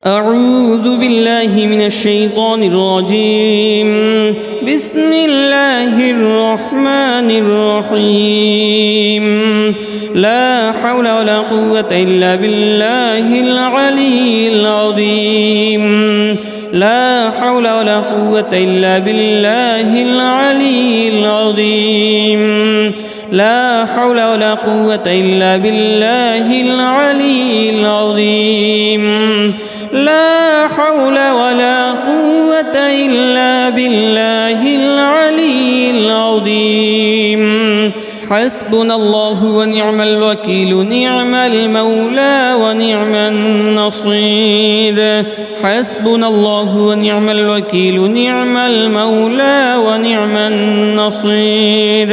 أعوذ بالله من الشيطان الرجيم. بسم الله الرحمن الرحيم. لا حول ولا قوة إلا بالله العلي العظيم. لا حول ولا قوة إلا بالله العلي العظيم. لا حول ولا قوة إلا بالله العلي العظيم. لا حول ولا قوة إلا بالله العلي العظيم. حسبنا الله ونعم الوكيل، نعم المولى ونعم النصير. حسبنا الله ونعم الوكيل، نعم المولى ونعم النصير.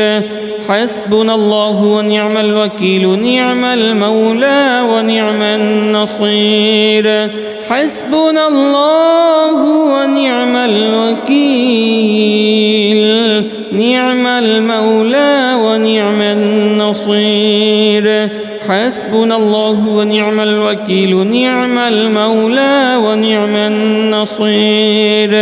حسبنا الله ونعم الوكيل، نعم المولى ونعم النصير. حسبنا الله ونعم الوكيل، نعم المولى ونعم النصير. حسبنا الله ونعم الوكيل، نعم المولى ونعم النصير.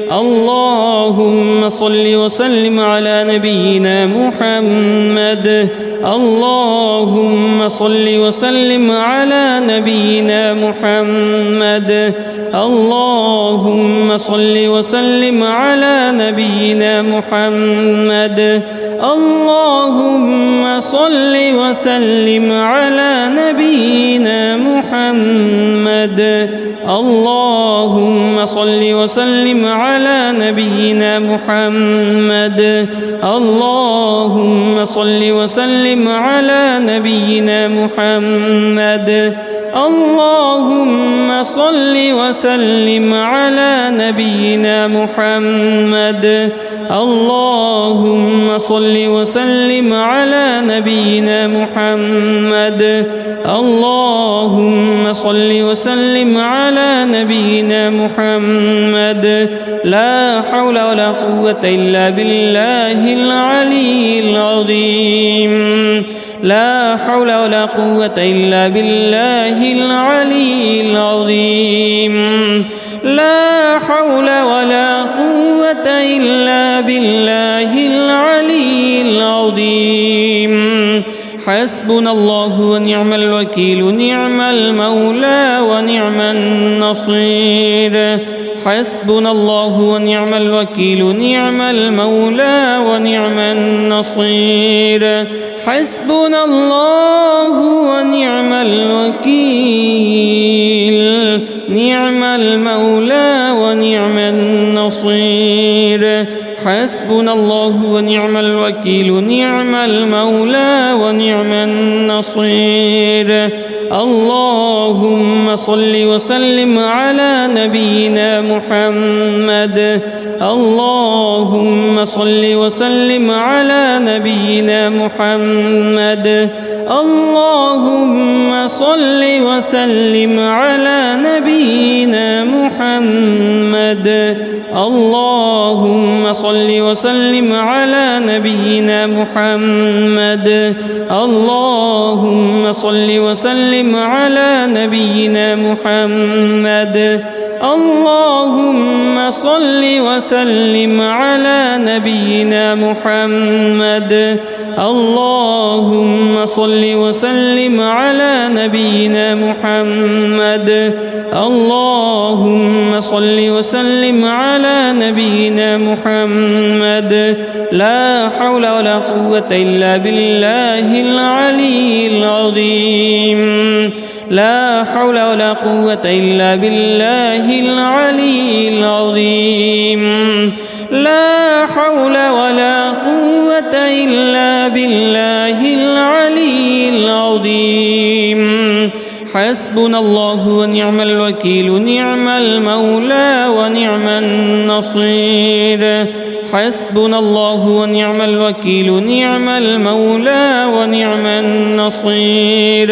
اللهم صل وسلم على نبينا محمد. اللهم صل وسلم على نبينا محمد. اللهم صل وسلم على نبينا محمد. اللهم صل وسلم على نبينا محمد. اللهم صل وسلم على نبينا محمد. اللهم صل وسلم على نبينا محمد. اللهم صل وسلم على نبينا محمد. اللهم صل وسلم على نبينا محمد. اللهم صل وسلم على نبينا محمد. لا حول ولا قوة إلا بالله العلي العظيم. لا حول ولا قوة إلا بالله العلي العظيم. لا حول ولا قوة إلا بالله العلي العظيم. حسبنا الله ونعم الوكيل، نعم المولى ونعم النصير. حسبنا الله ونعم الوكيل، نعم المولى ونعم النصير. حسبنا الله ونعم الوكيل، نعم المولى ونعم النصير. حسبنا الله ونعم الوكيل، نعم المولى ونعم النصير. اللهم صل وسلم على نبينا محمد. اللهم صل وسلم على نبينا محمد. اللهم صل وسلم على نبينا محمد. اللهم صل وسلم على نبينا محمد. اللهم صل وسلم على نبينا محمد. اللهم صل وسلم على نبينا محمد. اللهم صل وسلم على نبينا محمد. اللهم صل وسلم على نبينا محمد. لا حول ولا قوة إلا بالله العلي العظيم. لا حول ولا قوة إلا بالله العلي العظيم. لا حول ولا قوة إلا بالله العلي العظيم. حسبنا الله ونعم الوكيل، نعم المولى ونعم النصير. حسبنا الله ونعم الوكيل، نعم المولى ونعم النصير.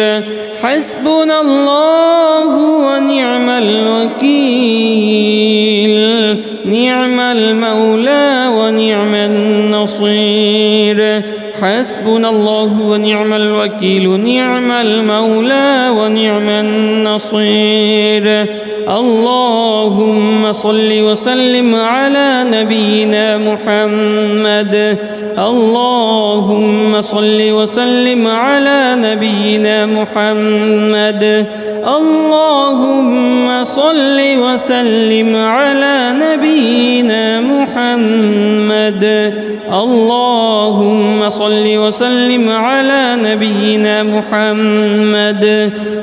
حسبنا الله ونعم الوكيل، نعم المولى ونعم النصير. حسبنا الله ونعم الوكيل، نعم المولى ونعم النصير. اللهم صل وسلم على نبينا محمد اللهم صل وسلم على نبينا محمد اللهم صل وسلم على نبينا محمد اللهم صل وسلم على نبينا محمد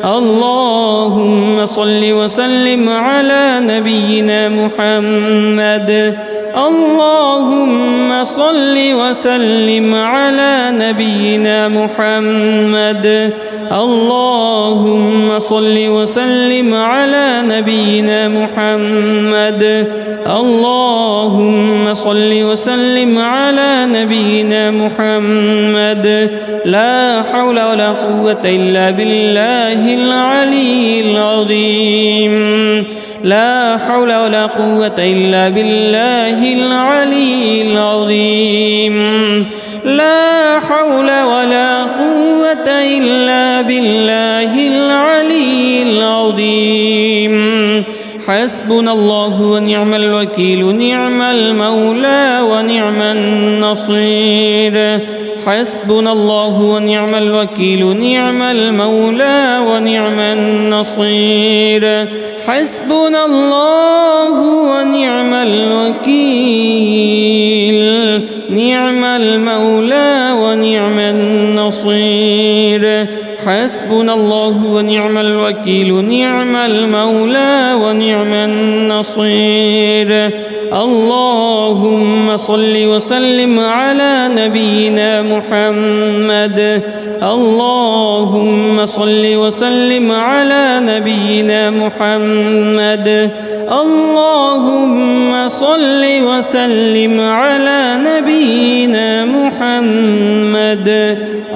اللهم صل وسلم على نبينا محمد اللهم صل وسلم على نبينا محمد اللهم صل وسلم على نبينا محمد اللهم صل وسلم على نبينا محمد لا حول ولا قوة إلا بالله العلي العظيم لا حول ولا قوة إلا بالله العلي العظيم لا حول ولا قوة إلا بالله العلي العظيم حسبنا الله ونعم الوكيل نعم المولى ونعم النصير حسبنا الله ونعم الوكيل نعم المولى ونعم النصير حسبنا الله ونعم الوكيل نعم المولى ونعم النصير حسبنا الله ونعم الوكيل نعم المولى ونعم النصير اللهم صل وسلم على نبينا محمد اللهم صل وسلم على نبينا محمد اللهم صل وسلم على نبينا محمد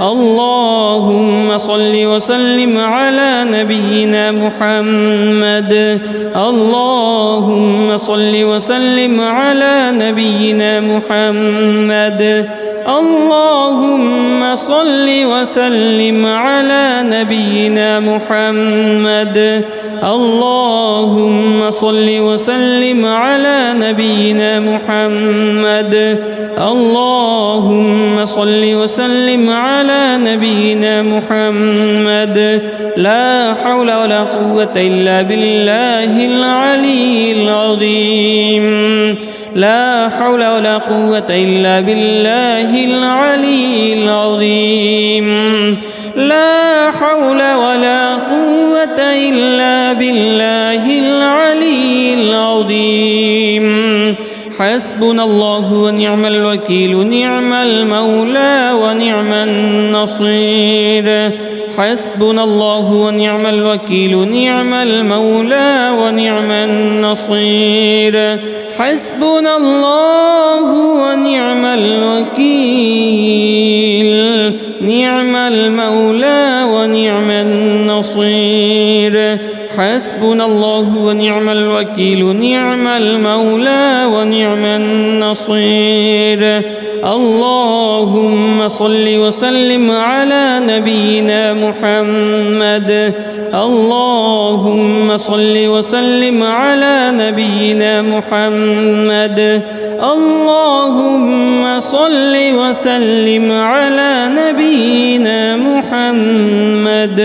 اللهم صل وسلم على نبينا محمد اللهم صل وسلم على نبينا محمد اللهم صل وسلم على نبينا محمد اللهم صل وسلم على نبينا محمد اللهم صل وسلم على نبينا محمد لا حول ولا قوة إلا بالله العلي العظيم لا حول ولا قوة إلا بالله العلي العظيم لا حول ولا قوة إلا بالله العلي العظيم حسبنا الله ونعم الوكيل نعم المولى ونعم النصير حسبنا الله ونعم الوكيل نعم المولى ونعم النصير حسبنا الله ونعم الوكيل نعم المولى ونعم النصير حسبنا الله ونعم الوكيل نعم المولى ونعم النصير اللهم صل وسلم على نبينا محمد اللهم صل وسلم على نبينا محمد اللهم صل وسلم على نبينا محمد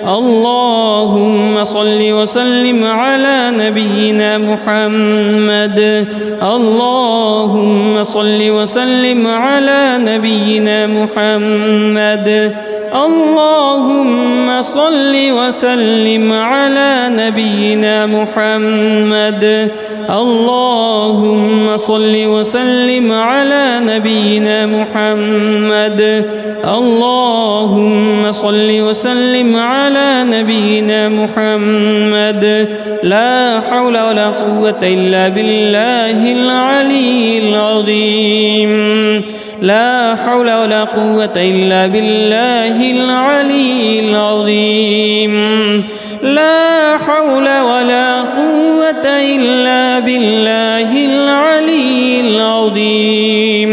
اللهم صل وسلم على نبينا محمد اللهم صل وسلم على نبينا محمد اللهم صل وسلم على نبينا محمد اللهم صل وسلم على نبينا محمد اللهم صل وسلم على نبينا محمد لا حول ولا قوة إلا بالله العلي العظيم لا حول ولا قوة إلا بالله العلي العظيم لا حول ولا قوة إلا بالله العلي العظيم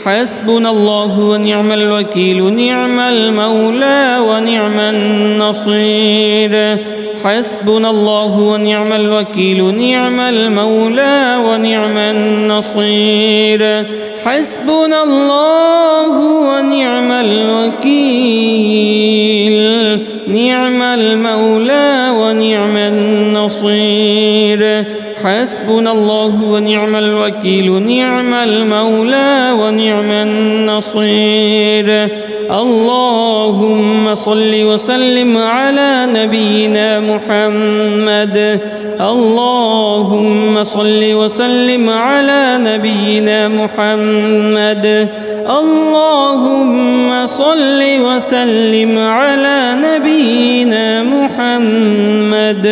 حسبنا الله ونعم الوكيل نعم المولى ونعم النصير حسبنا الله ونعم الوكيل نعم المولى ونعم النصير حسبنا الله ونعم الوكيل نعم المولى ونعم النصير حسبنا الله ونعم الوكيل نعم المولى ونعم النصير اللهم صل وسلم على نبينا محمد اللهم صل وسلم على نبينا محمد اللهم صل وسلم على نبينا محمد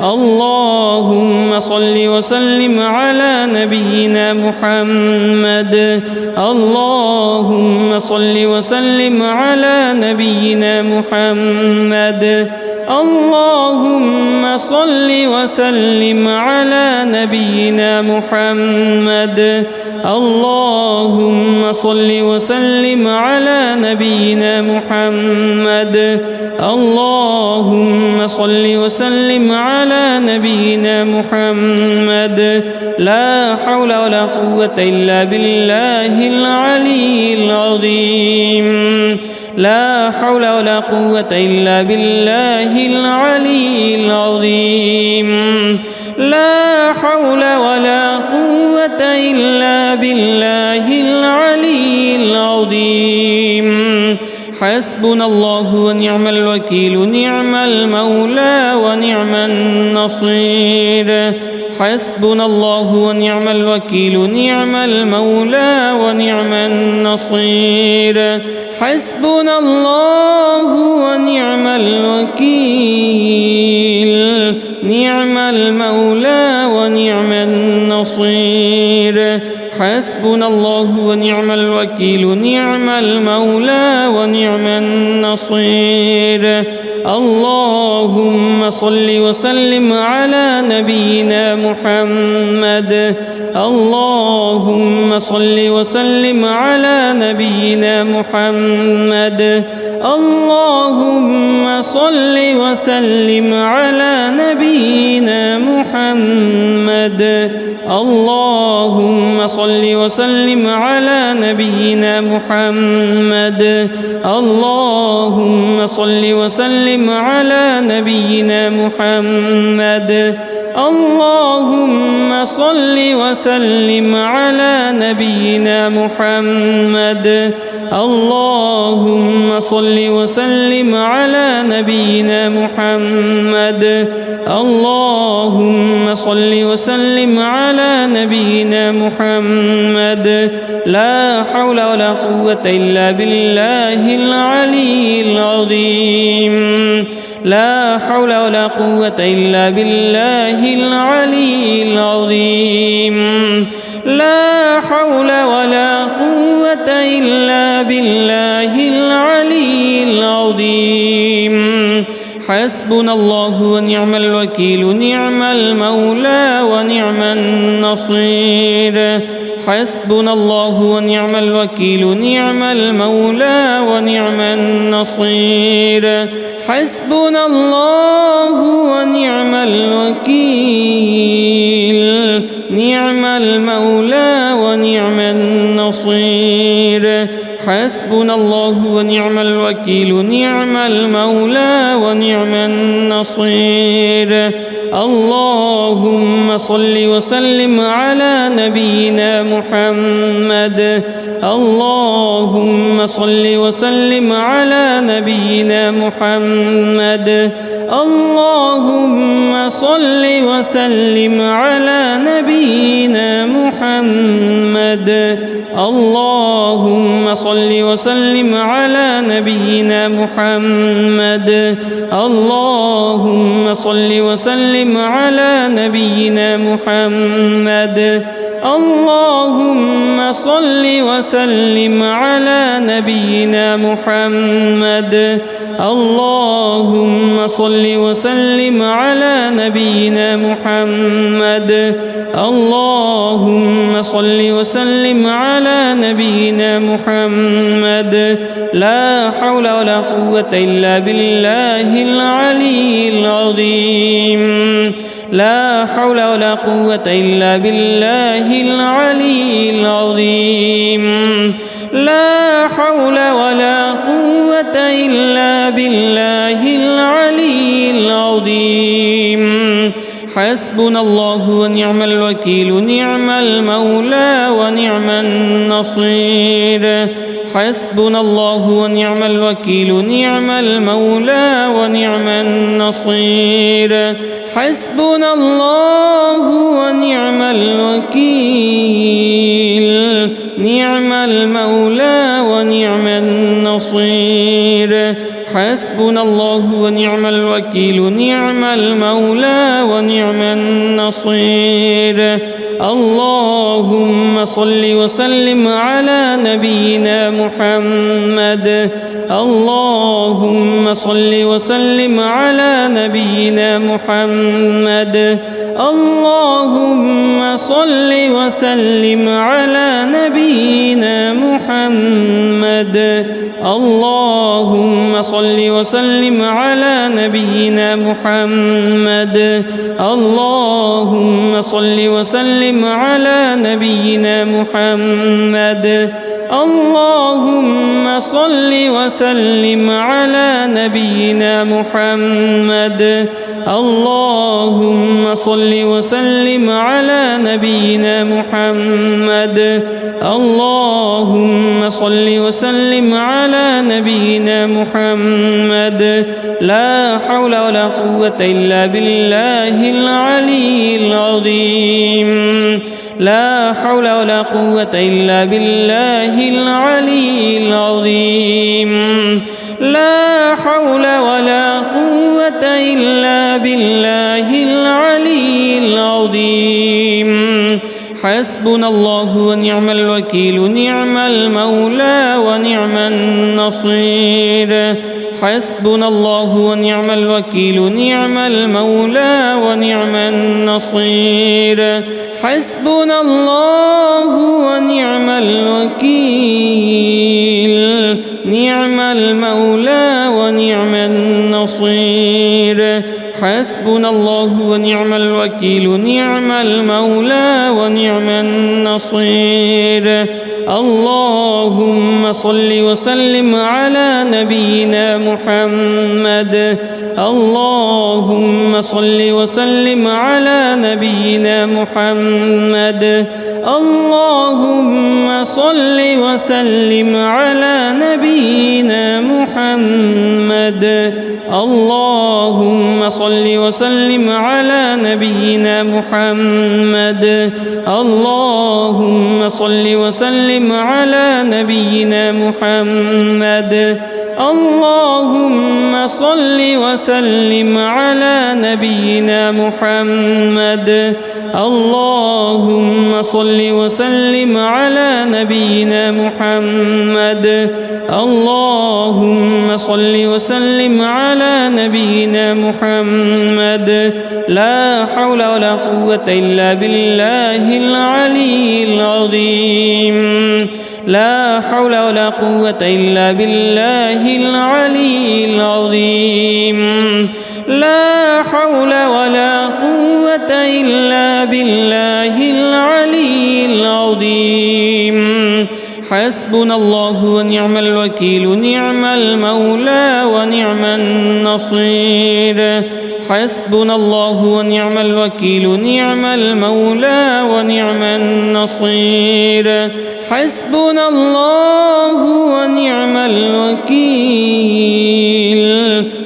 اللهم صل وسلم على نبينا محمد اللهم صل وسلم على نبينا محمد اللهم صل وسلم على نبينا محمد اللهم صل وسلم على نبينا محمد اللهم صل وسلم على نبينا محمد لا حول ولا قوة إلا بالله العلي العظيم لا حول ولا قوة إلا بالله العلي العظيم لا حول ولا قوة إلا بالله العلي العظيم حسبنا الله ونعم الوكيل نعم المولى ونعم النصير حسبنا الله ونعم الوكيل نعم المولى ونعم النصير حسبنا الله ونعم الوكيل نعم المولى ونعم النصير حسبنا الله ونعم الوكيل نعم المولى ونعم النصير اللهم صل وسلم على نبينا محمد اللهم صل وسلم على نبينا محمد اللهم صل وسلم على نبينا محمد اللهم صل وسلم على نبينا محمد اللهم صل وسلم على نبينا محمد اللهم صل وسلم على نبينا محمد اللهم صل وسلم على نبينا محمد اللهم صل وسلم على نبينا محمد لا حول ولا قوة إلا بالله العلي العظيم لا حول ولا قوة إلا بالله العلي العظيم لا حول ولا قوة إلا بالله العلي العظيم حسبنا الله ونعم الوكيل نعم المولى ونعم النصير حسبنا الله ونعم الوكيل نعم المولى ونعم النصير حسبنا الله ونعم الوكيل نعم المولى ونعم النصير حسبنا الله ونعم الوكيل نعم المولى ونعم النصير اللهم صل وسلم على نبينا محمد اللهم صل وسلم على نبينا محمد اللهم صل وسلم على نبينا محمد اللهم صل وسلم على نبينا محمد اللهم صل وسلم على نبينا محمد اللهم صل وسلم على نبينا محمد اللهم صل وسلم على نبينا محمد اللهم صل وسلم على نبينا محمد لا حول ولا قوة إلا بالله العلي العظيم لا حول ولا قوة إلا بالله العلي العظيم لا حول ولا قوة إلا بالله العلي العظيم حسبنا الله ونعم الوكيل نعم المولى ونعم النصير حسبنا الله ونعم الوكيل نعم المولى ونعم النصير حسبنا الله ونعم الوكيل نعم المولى ونعم النصير حسبنا الله ونعم الوكيل نعم المولى ونعم النصير اللهم صل وسلم على نبينا محمد اللهم صل وسلم على نبينا محمد اللهم صل وسلم على نبينا محمد اللهم صل وسلم على نبينا محمد اللهم صل وسلم على نبينا محمد اللهم صل وسلم على نبينا محمد اللهم صل وسلم على نبينا محمد اللهم صل وسلم على نبينا محمد لا حول ولا قوة إلا بالله العلي العظيم لا حول ولا قوة إلا بالله العلي العظيم لا حول ولا قوة إلا بالله العلي العظيم حسبنا الله ونعم الوكيل نعم المولى ونعم النصير حسبنا الله ونعم الوكيل نعم المولى ونعم النصير حسبنا الله ونعم الوكيل نعم المولى ونعم النصير حسبنا الله ونعم الوكيل نعم المولى ونعم النصير اللهم صل وسلم على نبينا محمد اللهم صل وسلم على نبينا محمد اللهم صل وسلم على نبينا محمد اللهم صل وسلم على نبينا محمد اللهم صل وسلم على نبينا محمد اللهم صل وسلم على نبينا محمد اللهم صل وسلم على نبينا محمد اللهم صل وسلم على نبينا محمد لا حول ولا قوة إلا بالله العلي العظيم لا حول ولا قوة إلا بالله العلي العظيم لا حول ولا قوة إلا بالله العلي العظيم حسبنا الله ونعم الوكيل نعم المولى ونعم النصير حسبنا الله ونعم الوكيل نعم المولى ونعم النصير حسبنا الله ونعم الوكيل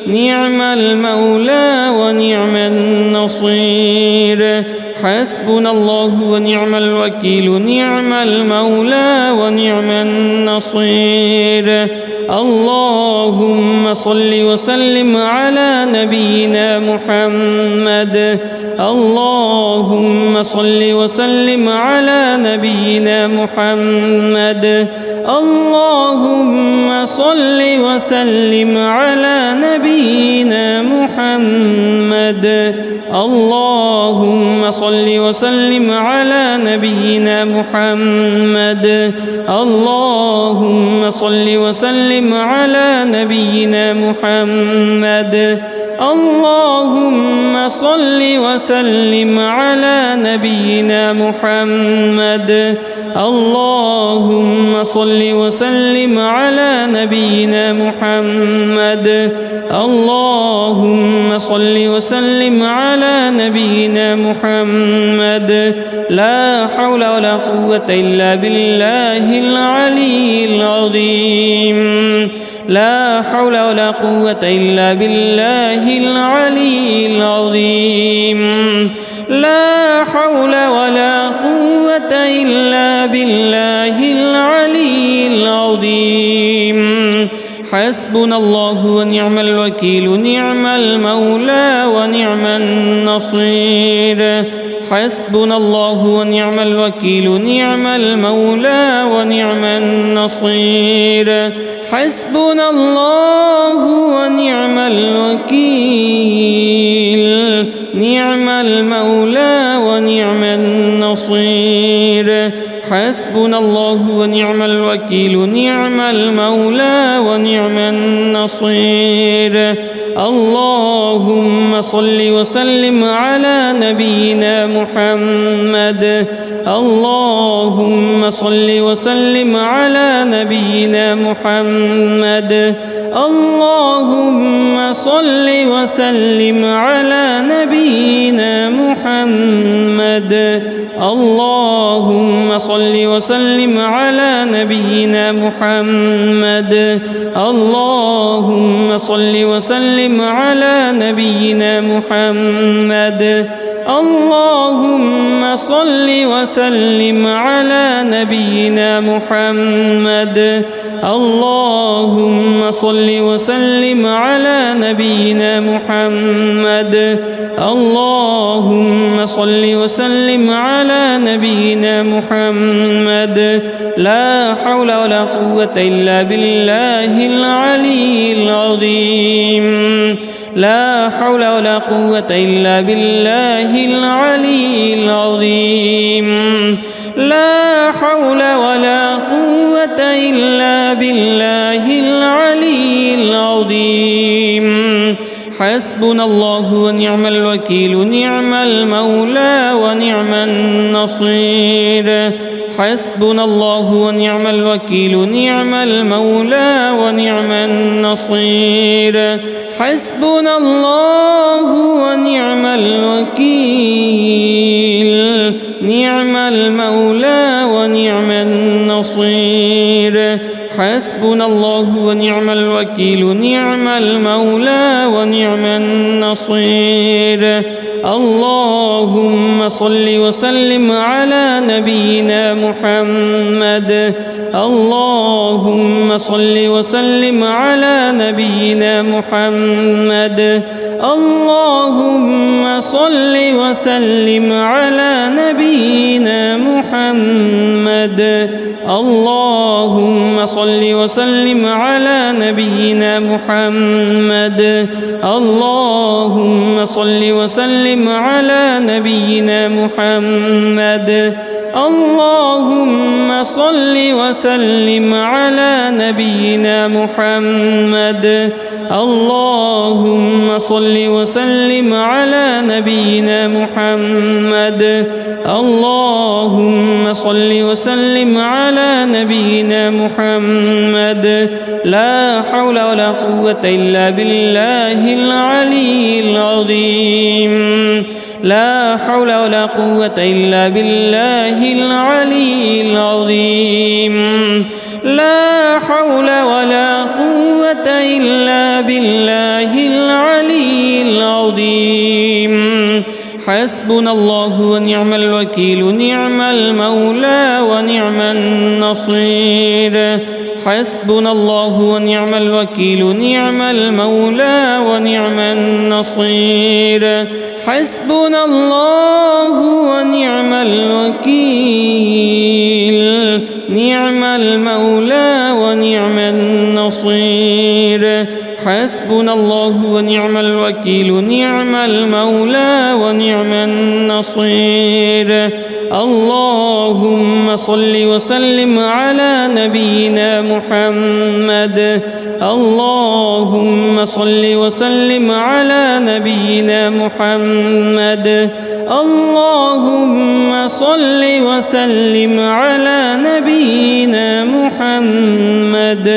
نعم المولى ونعم النصير حسبنا الله ونعم الوكيل نعم المولى ونعم النصير اللهم صل وسلم على نبينا محمد اللهم صل وسلم على نبينا محمد اللهم صل وسلم على نبينا محمد اللهم صل وسلم على نبينا محمد اللهم صل وسلم على نبينا محمد اللهم صل وسلم على نبينا محمد اللهم صل وسلم على نبينا محمد اللهم صل وسلم على نبينا محمد لا حول ولا قوة إلا بالله العلي العظيم لا حول ولا قوة إلا بالله العلي العظيم لا حول ولا قوة إلا بالله العلي العظيم حسبنا الله ونعم الوكيل نعم المولى ونعم النصير حسبنا الله ونعم الوكيل نعم المولى ونعم النصير حسبنا الله ونعم الوكيل نعم المولى ونعم النصير حسبنا الله ونعم الوكيل نعم المولى ونعم النصير اللهم صل وسلم على نبينا محمد اللهم صل وسلم على نبينا محمد اللهم صل وسلم على نبينا محمد اللهم صل وسلم على نبينا محمد اللهم صل وسلم على نبينا محمد اللهم صل وسلم على نبينا محمد اللهم صل وسلم على نبينا محمد اللهم صل وسلم على نبينا محمد لا حول ولا قوة إلا بالله العلي العظيم لا حول ولا قوة إلا بالله العلي العظيم لا حول ولا قوة إلا بالله العلي العظيم حسبنا الله ونعم الوكيل نعم المولى ونعم النصير حسبنا الله ونعم الوكيل نعم المولى ونعم النصير حسبنا الله ونعم الوكيل نعم المولى ونعم النصير حسبنا الله ونعم الوكيل نعم المولى ونعم النصير اللهم صل وسلم على نبينا محمد اللهم صل وسلم على نبينا محمد اللهم صل وسلم على نبينا محمد اللهم صل وسلم على نبينا محمد اللهم صل وسلم على نبينا محمد اللهم صل وسلم على نبينا محمد اللهم صل وسلم على نبينا محمد اللهم صل وسلم على نبينا محمد لا حول ولا قوة إلا بالله العلي العظيم لا حول ولا قوة إلا بالله العلي العظيم لا حول ولا قوة إلا بالله العلي العظيم حسبنا الله ونعم الوكيل نعم المولى ونعم النصير حسبنا الله ونعم الوكيل نعم المولى ونعم النصير حسبنا الله ونعم الوكيل نعم المولى ونعم النصير حسبنا الله ونعم الوكيل نعم المولى ونعم النصير النصير اللهم صل وسلم على نبينا محمد اللهم صل وسلم على نبينا محمد اللهم صل وسلم على نبينا محمد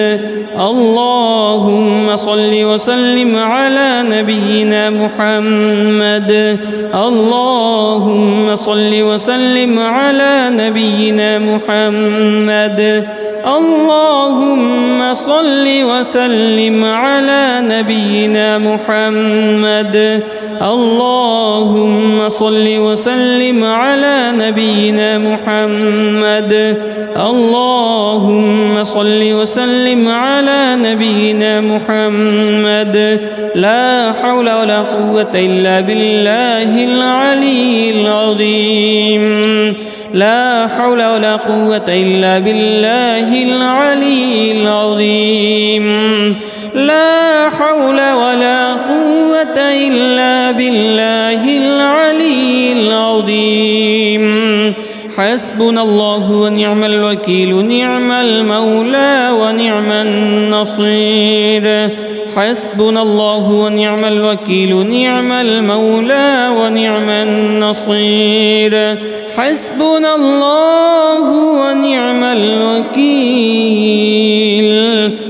اللهم صل وسلم على نبينا محمد اللهم صل وسلم على نبينا محمد اللهم صل وسلم على نبينا محمد اللهم صل وسلم على نبينا محمد اللهم صل وسلم على نبينا محمد لا حول ولا قوة إلا بالله العلي العظيم لا حول ولا قوة إلا بالله العلي العظيم لا حول ولا قوة إلا بالله العلي العظيم حسبنا الله ونعم الوكيل نعم المولى ونعم النصير حسبنا الله ونعم الوكيل نعم المولى ونعم النصير حسبنا الله ونعم الوكيل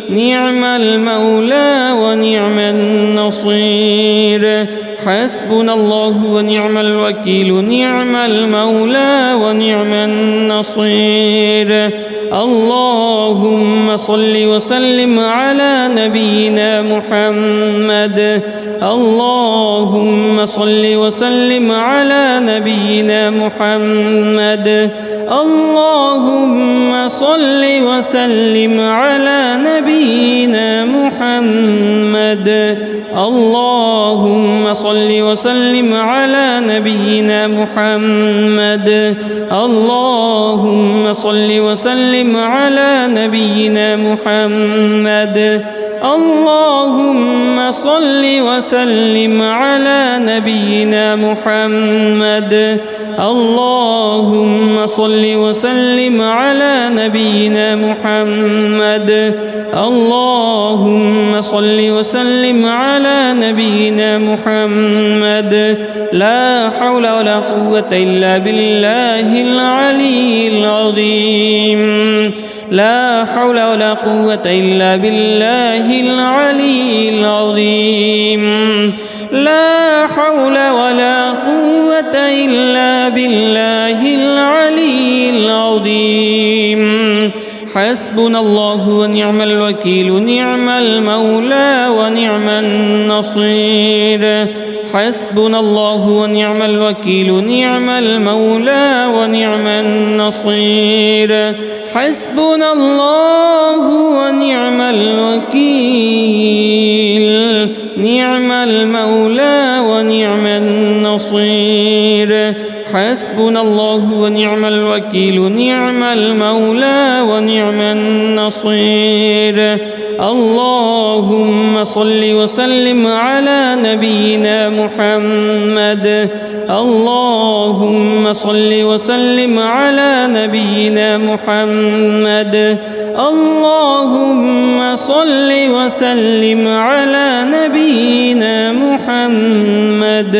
نعم المولى ونعم النصير حسبنا الله ونعم الوكيل نعم المولى ونعم النصير اللهم صل وسلم على نبينا محمد اللهم صل وسلم على نبينا محمد اللهم صل وسلم على نبينا محمد اللهم صل وسلم على نبينا محمد اللهم صل وسلم على نبينا محمد اللهم صل وسلم على نبينا محمد اللهم صل وسلم على نبينا محمد اللهم صل وسلم على نبينا محمد لا حول ولا قوة إلا بالله العلي العظيم لا حول ولا قوة إلا بالله العلي العظيم لا حول ولا قوة إلا بالله العلي العظيم حسبنا الله ونعم الوكيل نعم المولى ونعم النصير حسبنا الله ونعم الوكيل نعم المولى ونعم النصير حسبنا الله ونعم الوكيل نعم المولى ونعم النصير حسبنا الله ونعم الوكيل نعم المولى ونعم النصير اللهم صل وسلم على نبينا محمد اللهم صل وسلم على نبينا محمد اللهم صل وسلم على نبينا محمد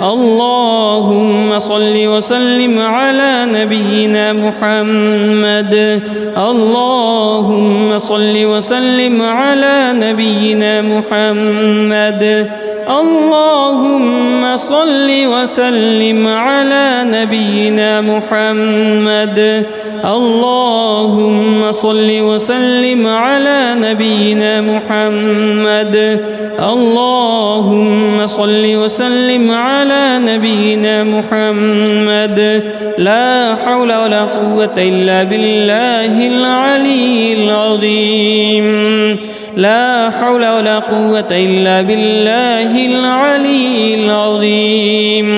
اللهم صل وسلم على نبينا محمد اللهم صل وسلم على نبينا محمد اللهم صل وسلم على نبينا محمد اللهم صل وسلم على نبينا محمد اللهم صل وسلم على نبينا محمد لا حول ولا قوة إلا بالله العلي العظيم لا حول ولا قوة إلا بالله العلي العظيم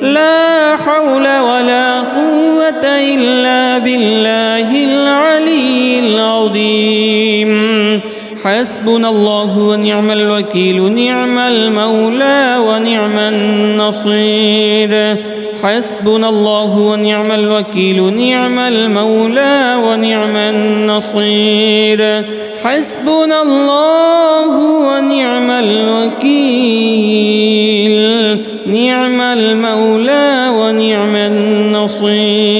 لا حول ولا قوة إلا بالله العلي العظيم حسبنا الله ونعم الوكيل نعم المولى ونعم النصير حسبنا الله ونعم الوكيل نعم المولى ونعم النصير حسبنا الله ونعم الوكيل نعم المولى ونعم النصير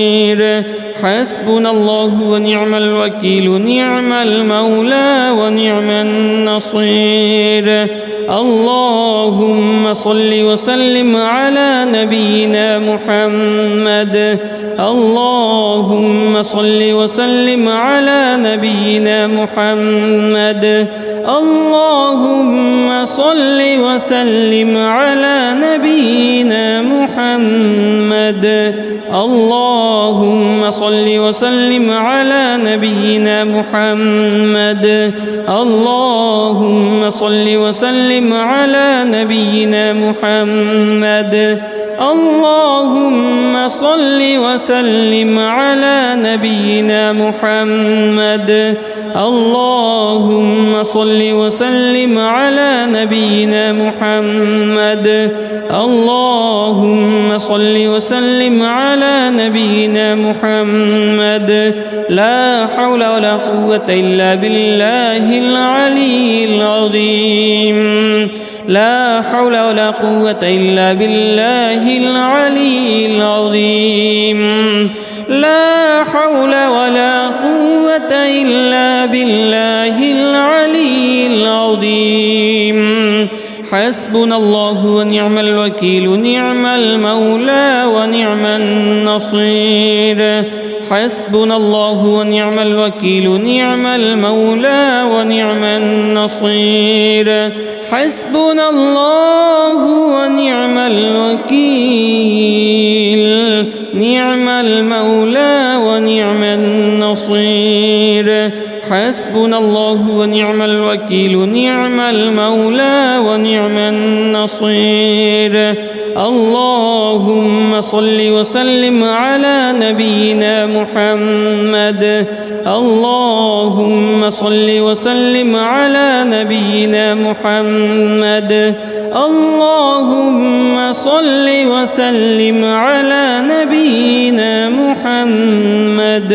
حسبنا الله ونعم الوكيل نعم المولى ونعم النصير اللهم صل وسلم على نبينا محمد اللهم صل وسلم على نبينا محمد اللهم صل وسلم على نبينا محمد اللهم صل وسلم على نبينا محمد اللهم صل وسلم على نبينا محمد اللهم صل وسلم على نبينا محمد اللهم صل وسلم على نبينا محمد اللهم صل وسلم على نبينا محمد لا حول ولا قوة إلا بالله العلي العظيم لا حول ولا قوة إلا بالله العلي العظيم لا حول ولا قوة إلا بالله العلي العظيم حسبنا الله ونعم الوكيل نعم المولى ونعم النصير حسبنا الله ونعم الوكيل نعم المولى ونعم النصير حسبنا الله ونعم الوكيل نعم المولى ونعم النصير حسبنا الله ونعم الوكيل نعم المولى ونعم النصير اللهم صل وسلم على نبينا محمد اللهم صل وسلم على نبينا محمد اللهم صل وسلم على نبينا محمد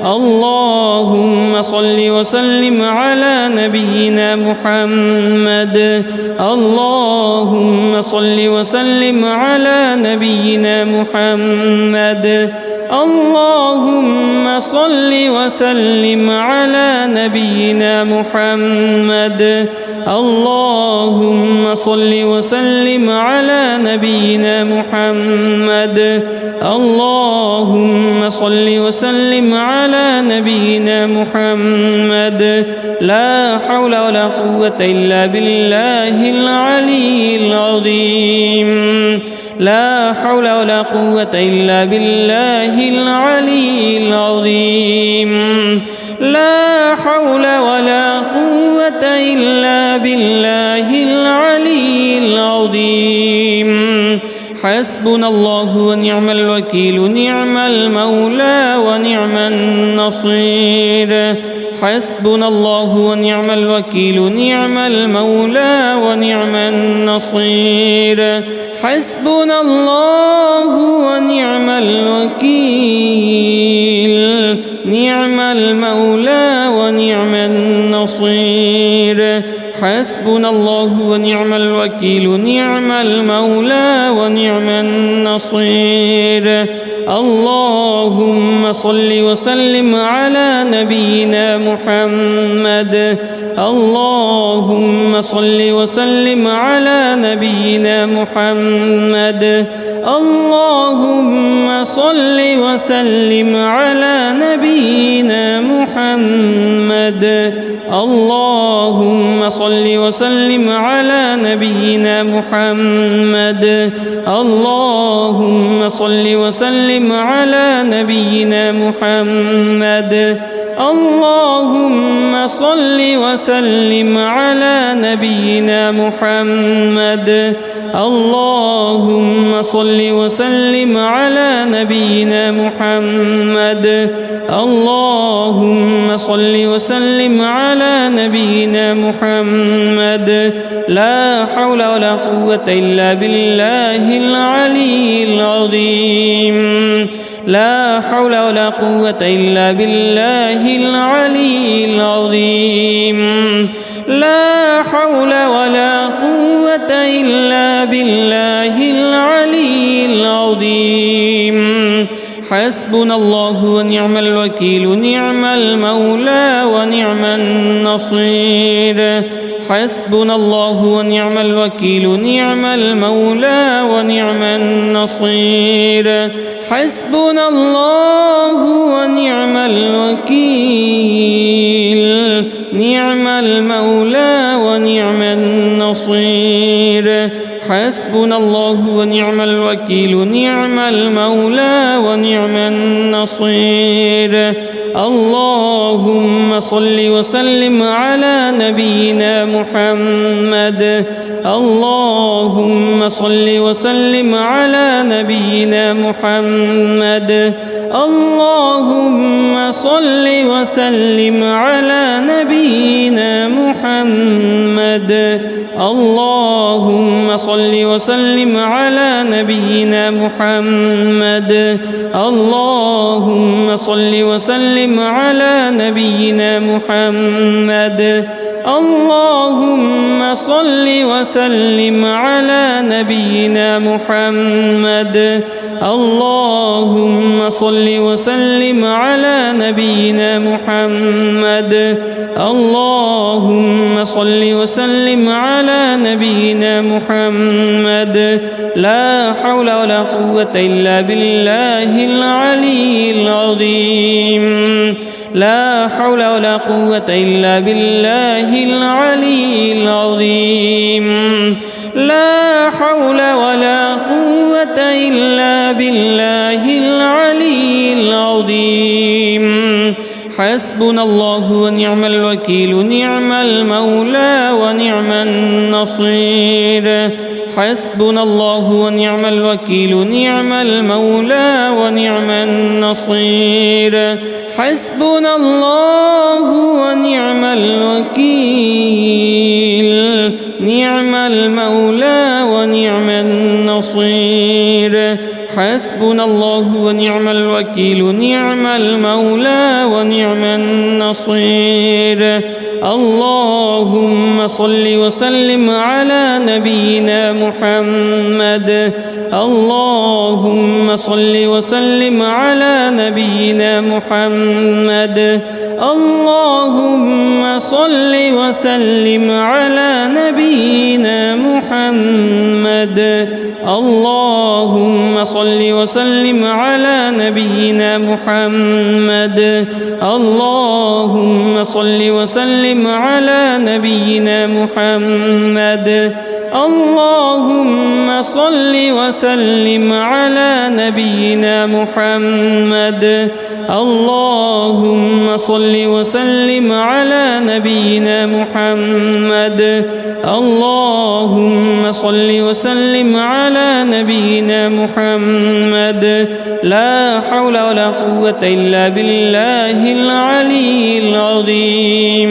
اللهم صل وسلم على نبينا محمد اللهم صل وسلم على نبينا محمد اللهم صل وسلم على نبينا محمد اللهم صل وسلم على نبينا محمد اللهم صل وسلم على نبينا محمد لا حول ولا قوة إلا بالله العلي العظيم لا حول ولا قوة إلا بالله العلي العظيم لا حول ولا قوة إلا بالله العلي العظيم حسبنا الله ونعم الوكيل نعم المولى ونعم النصير حسبنا الله ونعم الوكيل نعم المولى ونعم النصير حسبنا الله ونعم الوكيل نعم المولى ونعم النصير حسبنا الله ونعم الوكيل نعم المولى ونعم النصير اللهم صل وسلم على نبينا محمد اللهم صل وسلم على نبينا محمد اللهم صل وسلم على نبينا محمد اللهم صل وسلم على نبينا محمد اللهم صل وسلم على نبينا محمد اللهم صل وسلم على نبينا محمد اللهم صل وسلم على نبينا محمد اللهم صل وسلم على نبينا محمد لا حول ولا قوة إلا بالله العلي العظيم لا حول ولا قوة إلا بالله العلي العظيم لا حول ولا قوة إلا بالله العلي العظيم حسبنا الله ونعم الوكيل نعم المولى ونعم النصير حسبنا الله ونعم الوكيل نعم المولى ونعم النصير حسبنا الله ونعم الوكيل نعم المولى ونعم النصير حسبنا الله ونعم الوكيل نعم المولى ونعم النصير اللهم صل وسلم على نبينا محمد اللهم صل وسلم على نبينا محمد اللهم صل وسلم على نبينا محمد اللهم صل وسلم على نبينا محمد اللهم صل وسلم على نبينا محمد اللهم صل وسلم على نبينا محمد اللهم صل وسلم على نبينا محمد اللهم صل وسلم على نبينا محمد لا حول ولا قوة إلا بالله العلي العظيم لا حول ولا قوة إلا بالله العلي العظيم لا حول ولا قوة إلا بالله العلي العظيم حسبنا الله ونعم الوكيل نعم المولى ونعم النصير حسبنا الله ونعم الوكيل نعم المولى ونعم النصير حسبنا الله ونعم الوكيل نعم المولى ونعم النصير حسبنا الله ونعم الوكيل نعم المولى ونعم النصير اللهم صل وسلم على نبينا محمد اللهم صل وسلم على نبينا محمد اللهم صل وسلم على نبينا محمد اللهم صل وسلم على نبينا محمد اللهم صل وسلم على نبينا محمد اللهم صل وسلم على نبينا محمد اللهم صل وسلم على نبينا محمد اللهم صل وسلم على نبينا محمد لا حول ولا قوة إلا بالله العلي العظيم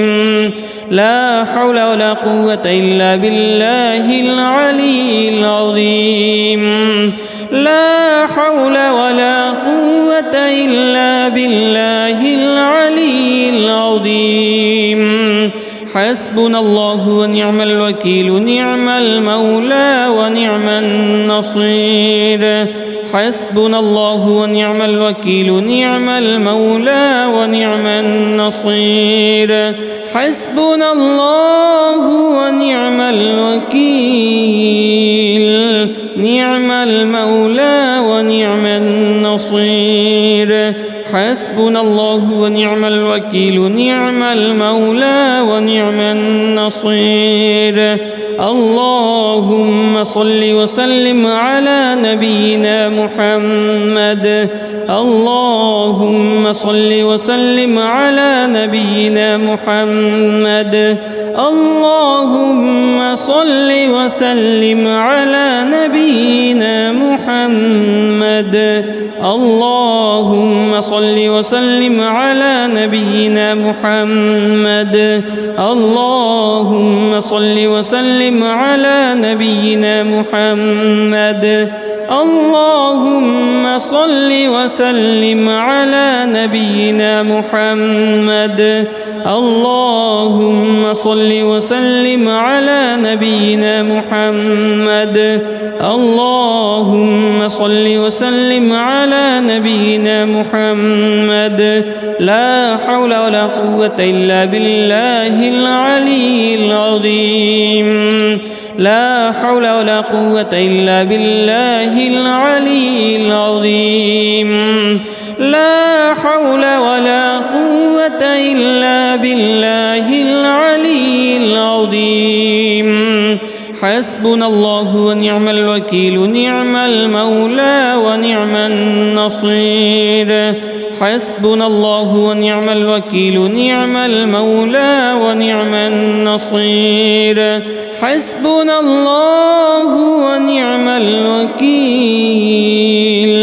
لا حول ولا قوة إلا بالله العلي العظيم لا حول ولا قوة إلا بالله العلي العظيم حسبنا الله ونعم الوكيل نعم المولى ونعم النصير حسبنا الله ونعم الوكيل نعم المولى ونعم النصير حسبنا الله ونعم الوكيل نعم المولى ونعم النصير حسبنا الله ونعم الوكيل نعم المولى ونعم النصير اللهم صل وسلم على نبينا محمد اللهم صل وسلم على نبينا محمد اللهم صل وسلم على نبينا محمد محمد اللهم صل وسلم على نبينا محمد اللهم صل وسلم على نبينا محمد اللهم صل وسلم على نبينا محمد اللهم صل وسلم على نبينا محمد اللهم صل وسلم على نبينا محمد لا حول ولا قوة إلا بالله العلي العظيم لا حول ولا قوة إلا بالله العلي العظيم لا حول ولا قوة إلا بالله العلي العظيم حسبنا الله ونعم الوكيل نعم المولى ونعم النصير حسبنا الله ونعم الوكيل نعم المولى ونعم النصير حسبنا الله ونعم الوكيل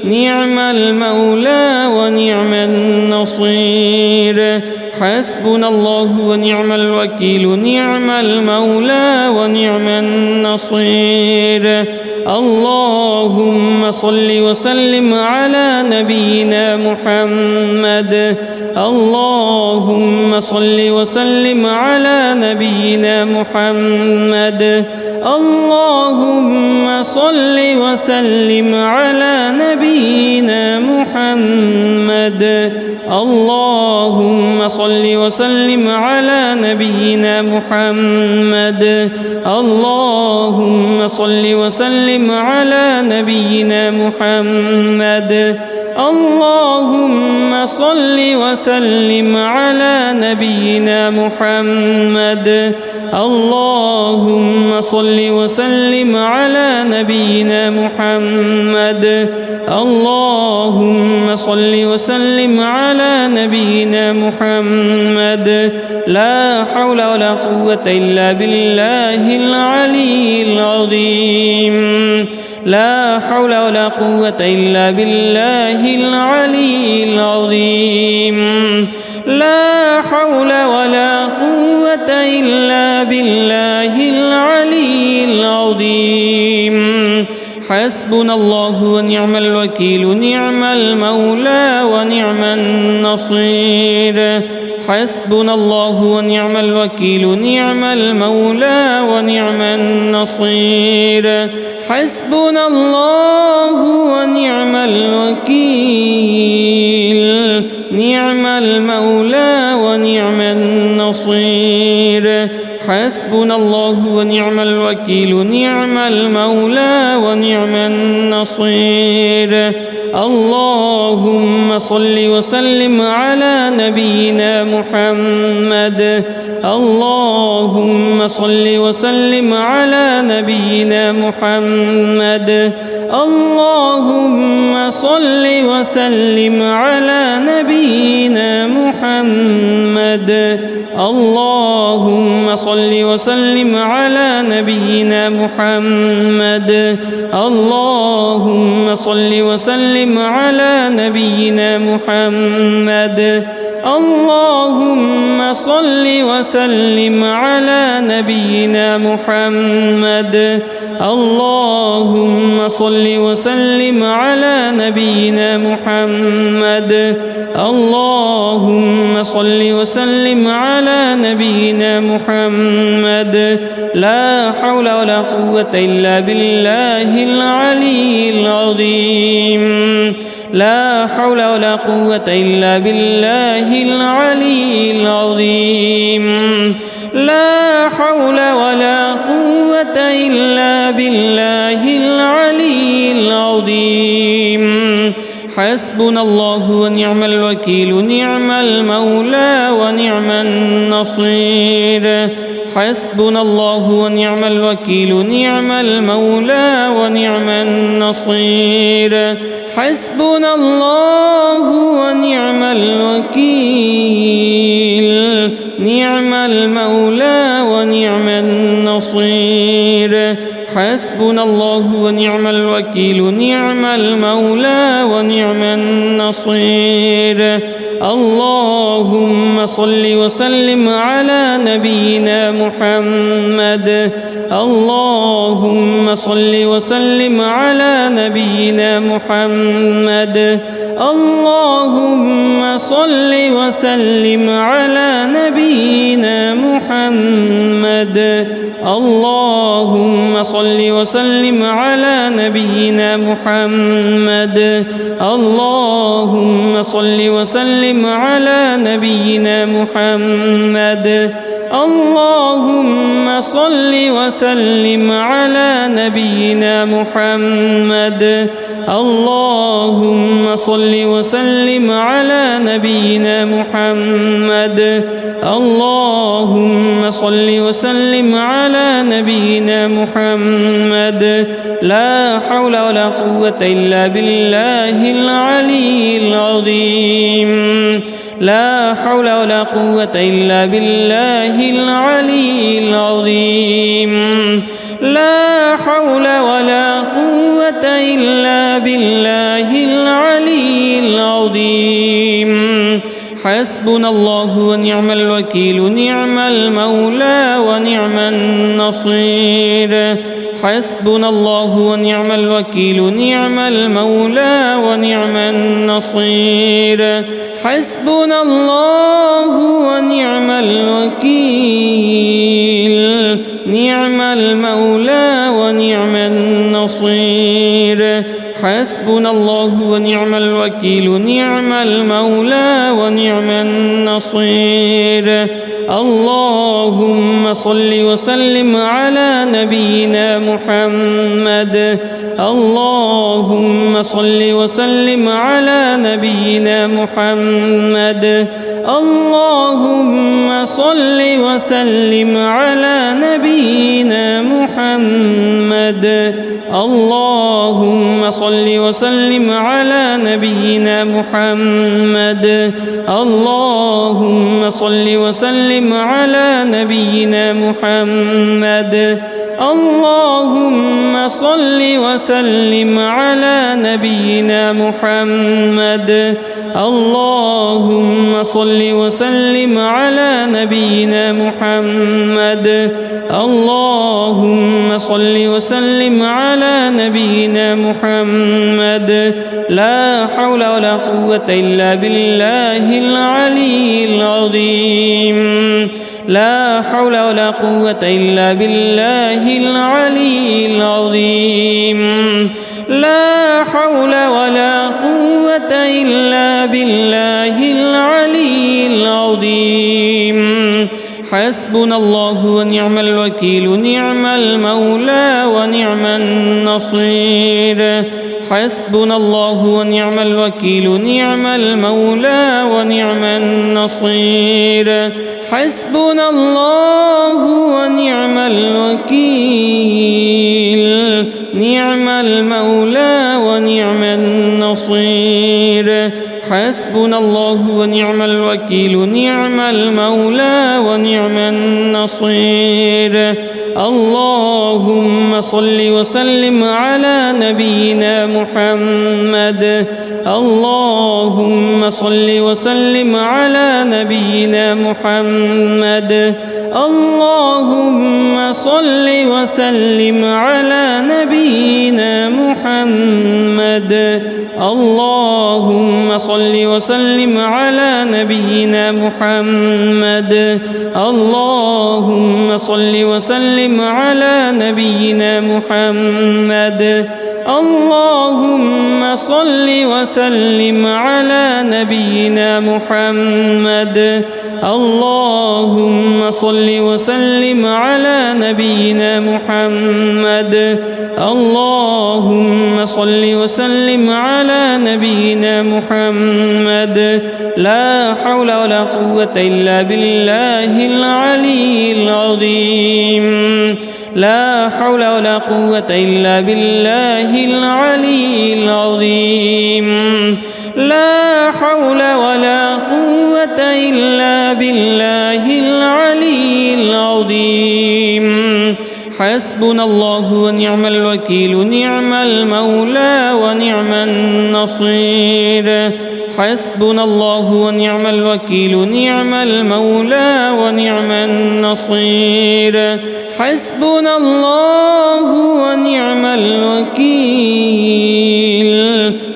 نعم المولى ونعم النصير حسبنا الله ونعم الوكيل نعم المولى ونعم النصير اللهم صل وسلم على نبينا محمد اللهم صل وسلم على نبينا محمد اللهم صل وسلم على نبينا محمد اللهم صل وسلم على نبينا محمد اللهم صل وسلم على نبينا محمد اللهم صل وسلم على نبينا محمد اللهم صل وسلم على نبينا محمد اللهم صل وسلم على نبينا محمد لا حول ولا قوة إلا بالله العلي العظيم لا حول ولا قوة إلا بالله العلي العظيم لا حول ولا قوة إلا بالله العلي العظيم حسبنا الله ونعم الوكيل نعم المولى ونعم النصير حسبنا الله ونعم الوكيل نعم المولى ونعم النصير حسبنا الله ونعم الوكيل نعم المولى ونعم النصير حسبنا الله ونعم الوكيل نعم المولى ونعم النصير اللهم صل وسلم على نبينا محمد اللهم صل وسلم على نبينا محمد اللهم صل وسلم على نبينا محمد اللهم صل وسلم على نبينا محمد اللهم صل وسلم على نبينا محمد اللهم صل وسلم على نبينا محمد اللهم صل وسلم على نبينا محمد اللهم صل وسلم على نبينا محمد لا حول ولا قوة إلا بالله العلي العظيم لا حول ولا قوة إلا بالله العلي العظيم لا حول ولا قوة إلا بالله العلي العظيم حسبنا الله ونعم الوكيل نعم المولى ونعم النصير حسبنا الله ونعم الوكيل نعم المولى ونعم النصير حسبنا الله ونعم الوكيل نعم المولى ونعم النصير حسبنا الله ونعم الوكيل نعم المولى ونعم النصير اللهم صل وسلم على نبينا محمد اللهم صل وسلم على نبينا محمد اللهم صل وسلم على نبينا محمد اللهم صل وسلم على نبينا محمد اللهم صل وسلم على نبينا محمد اللهم صل وسلم على نبينا محمد اللهم صل وسلم على نبينا محمد اللهم صل وسلم على نبينا محمد لا حول ولا قوة إلا بالله العلي العظيم لا حول ولا قوة إلا بالله العلي العظيم لا حول ولا قوة إلا بالله العلي العظيم حسبنا الله ونعم الوكيل نعم المولى ونعم النصير حسبنا الله ونعم الوكيل نعم المولى ونعم النصير حسبنا الله ونعم الوكيل نعم المولى ونعم النصير حسبنا الله ونعم الوكيل نعم المولى ونعم النصير اللهم صل وسلم على نبينا محمد اللهم صل وسلم على نبينا محمد اللهم صل وسلم على نبينا محمد اللهم صل وسلم على نبينا محمد اللهم صل وسلم على نبينا محمد اللهم صل وسلم على نبينا محمد اللهم صل وسلم على نبينا محمد اللهم صل وسلم على نبينا محمد لا حول ولا قوة إلا بالله العلي العظيم لا حول ولا قوة إلا بالله العلي العظيم لا حول ولا قوة إلا بالله العلي العظيم حسبنا الله ونعم الوكيل نعم المولى ونعم النصير حسبنا الله ونعم الوكيل نعم المولى ونعم النصير حسبنا الله ونعم الوكيل نعم المولى ونعم النصير حسبنا الله ونعم الوكيل نعم المولى ونعم النصير اللهم صل وسلم على نبينا محمد اللهم صل وسلم على نبينا محمد اللهم صل وسلم على نبينا محمد اللهم صل وسلم على نبينا محمد اللهم صل وسلم على نبينا محمد اللهم صل وسلم على نبينا محمد اللهم صل وسلم على نبينا محمد اللهم صل وسلم على نبينا محمد لا حول ولا قوة إلا بالله العلي العظيم لا حول ولا قوة إلا بالله العلي العظيم لا حول ولا قوة إلا بالله العلي العظيم حسبنا الله ونعم الوكيل نعم المولى ونعم النصير حسبنا الله ونعم الوكيل نعم المولى ونعم النصير حسبنا الله ونعم الوكيل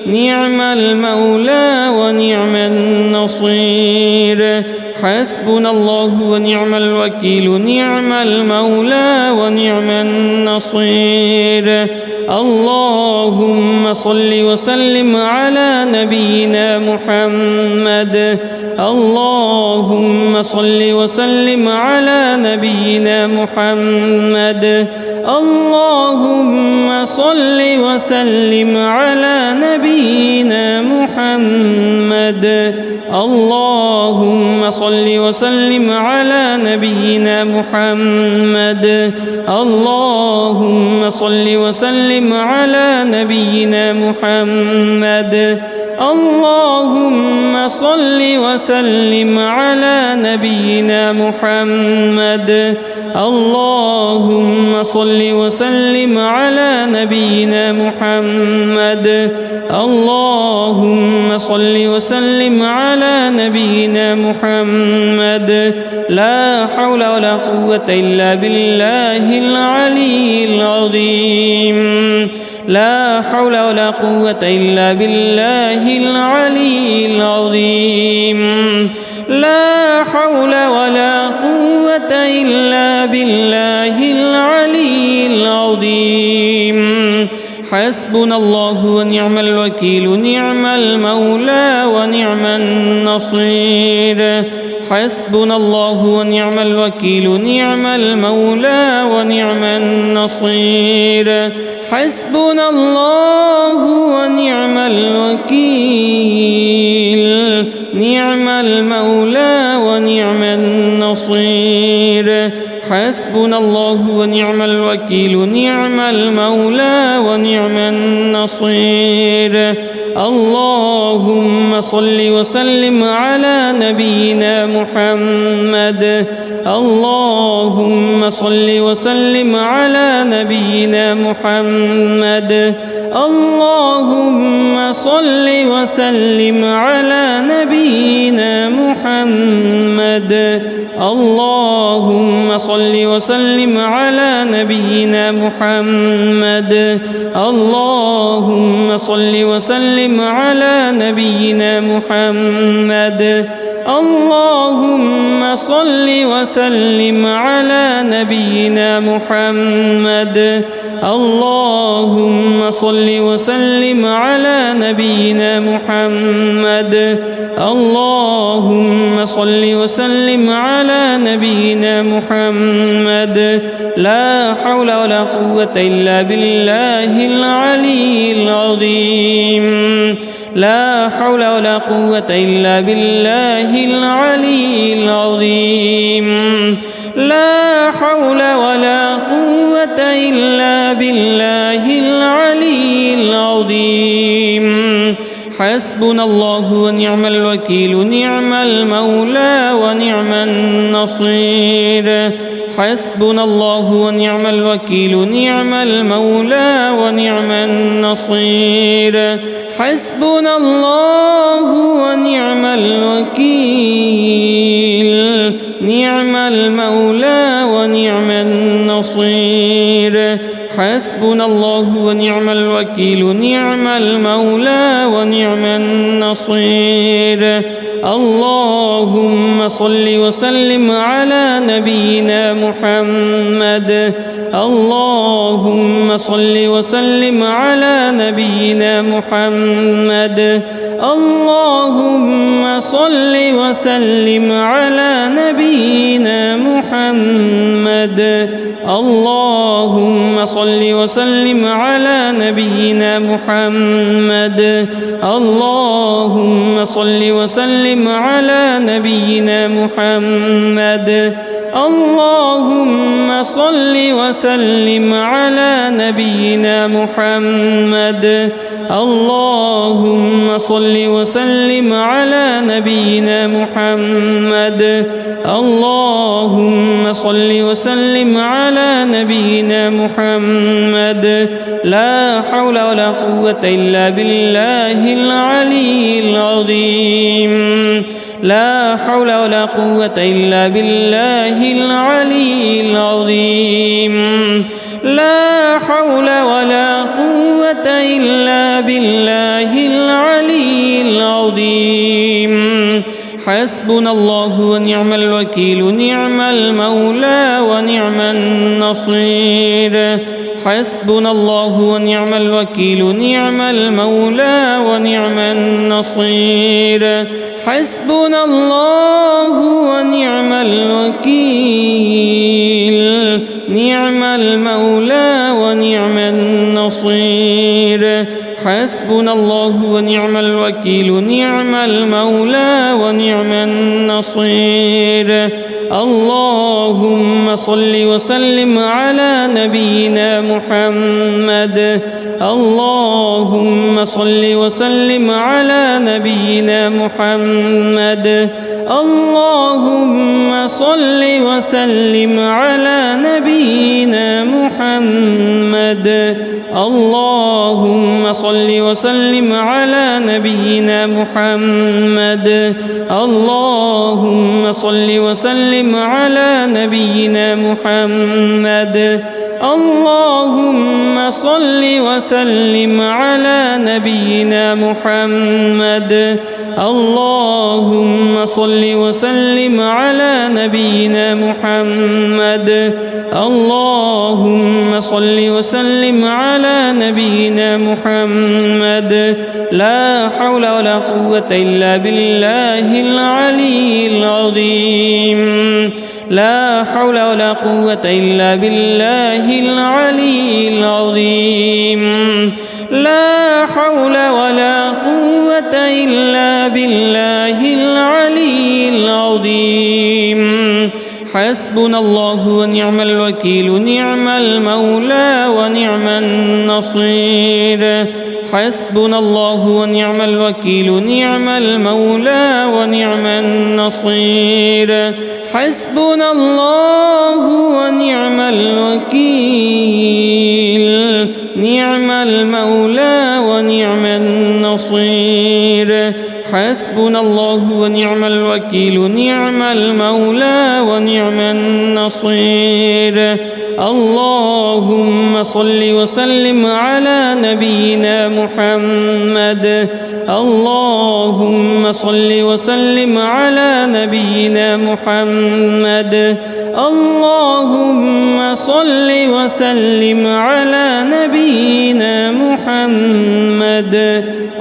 نعم المولى ونعم النصير حسبنا الله ونعم الوكيل نعم المولى ونعم النصير اللهم صل وسلم على نبينا محمد اللهم صل وسلم على نبينا محمد اللهم صل وسلم على نبينا محمد اللهم صل وسلم على نبينا محمد اللهم صل وسلم على نبينا محمد اللهم صل وسلم على نبينا محمد اللهم صل وسلم على نبينا محمد اللهم صل وسلم على نبينا محمد لا حول ولا قوة إلا بالله العلي العظيم لا حول ولا قوة إلا بالله العلي العظيم لا حول ولا قوة إلا بالله العلي العظيم حسبنا الله ونعم الوكيل نعم المولى ونعم النصير حسبنا الله ونعم الوكيل نعم المولى ونعم النصير حسبنا الله ونعم الوكيل نعم المولى ونعم النصير حسبنا الله ونعم الوكيل نعم المولى ونعم النصير اللهم صل وسلم على نبينا محمد اللهم صل وسلم على نبينا محمد اللهم صل وسلم على نبينا محمد اللهم صل وسلم على نبينا محمد اللهم صل وسلم على نبينا محمد اللهم صل وسلم على نبينا محمد اللهم صل وسلم على نبينا محمد اللهم صل وسلم على نبينا محمد لا حول ولا قوة إلا بالله العلي العظيم لا حول ولا قوة إلا بالله العلي العظيم لا حول ولا قوة إلا بالله العلي العظيم حسبنا الله ونعم الوكيل نعم المولى ونعم النصير حسبنا الله ونعم الوكيل نعم المولى ونعم النصير حسبنا الله ونعم الوكيل نعم المولى ونعم النصير حسبنا الله ونعم الوكيل نعم المولى ونعم النصير اللهم صل وسلم على نبينا محمد اللهم صل وسلم على نبينا محمد اللهم صل وسلم على نبينا محمد اللهم صل وسلم على نبينا محمد اللهم صل وسلم على نبينا محمد اللهم صل وسلم على نبينا محمد اللهم صل وسلم على نبينا محمد اللهم صل وسلم على نبينا محمد لا حول ولا قوة إلا بالله العلي العظيم لا حول ولا قوة إلا بالله العلي العظيم لا حول ولا قوة إلا بالله العلي العظيم حسبنا الله ونعم الوكيل نعم المولى ونعم النصير حسبنا الله ونعم الوكيل نعم المولى ونعم النصير حسبنا الله ونعم الوكيل نعم المولى ونعم النصير حسبنا الله ونعم الوكيل نعم المولى ونعم النصير اللهم صل وسلم على نبينا محمد اللهم صل وسلم على نبينا محمد اللهم صل وسلم على نبينا محمد اللهم صل وسلم على نبينا محمد اللهم صل وسلم على نبينا محمد اللهم صل وسلم على نبينا محمد اللهم صل وسلم على نبينا محمد اللهم صل وسلم على نبينا محمد لا حول ولا قوة إلا بالله العلي العظيم لا حول ولا قوة إلا بالله العلي العظيم لا حول ولا قوة إلا بالله العلي العظيم حسبنا الله ونعم الوكيل نعم المولى ونعم النصير حسبنا الله ونعم الوكيل نعم المولى ونعم النصير حسبنا الله ونعم الوكيل نعم المولى ونعم النصير حسبنا الله ونعم الوكيل نعم المولى ونعم النصير اللهم صل وسلم على نبينا محمد اللهم صل وسلم على نبينا محمد اللهم صل وسلم على نبينا محمد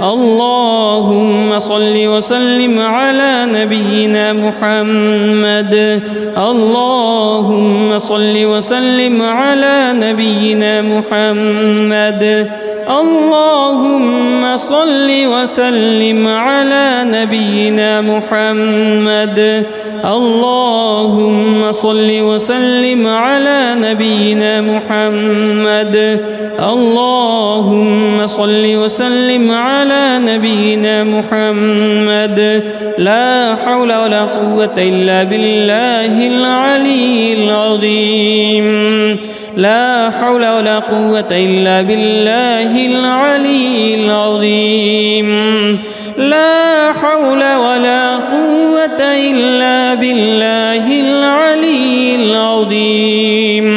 اللهم صل وسلم على نبينا محمد اللهم صل وسلم على نبينا محمد اللهم صل وسلم على نبينا محمد اللهم صل وسلم على نبينا محمد اللهم صل وسلم على نبينا محمد لا حول ولا قوة إلا بالله العلي العظيم لا حول ولا قوة إلا بالله العلي العظيم لا حول ولا قوة إلا بالله العلي العظيم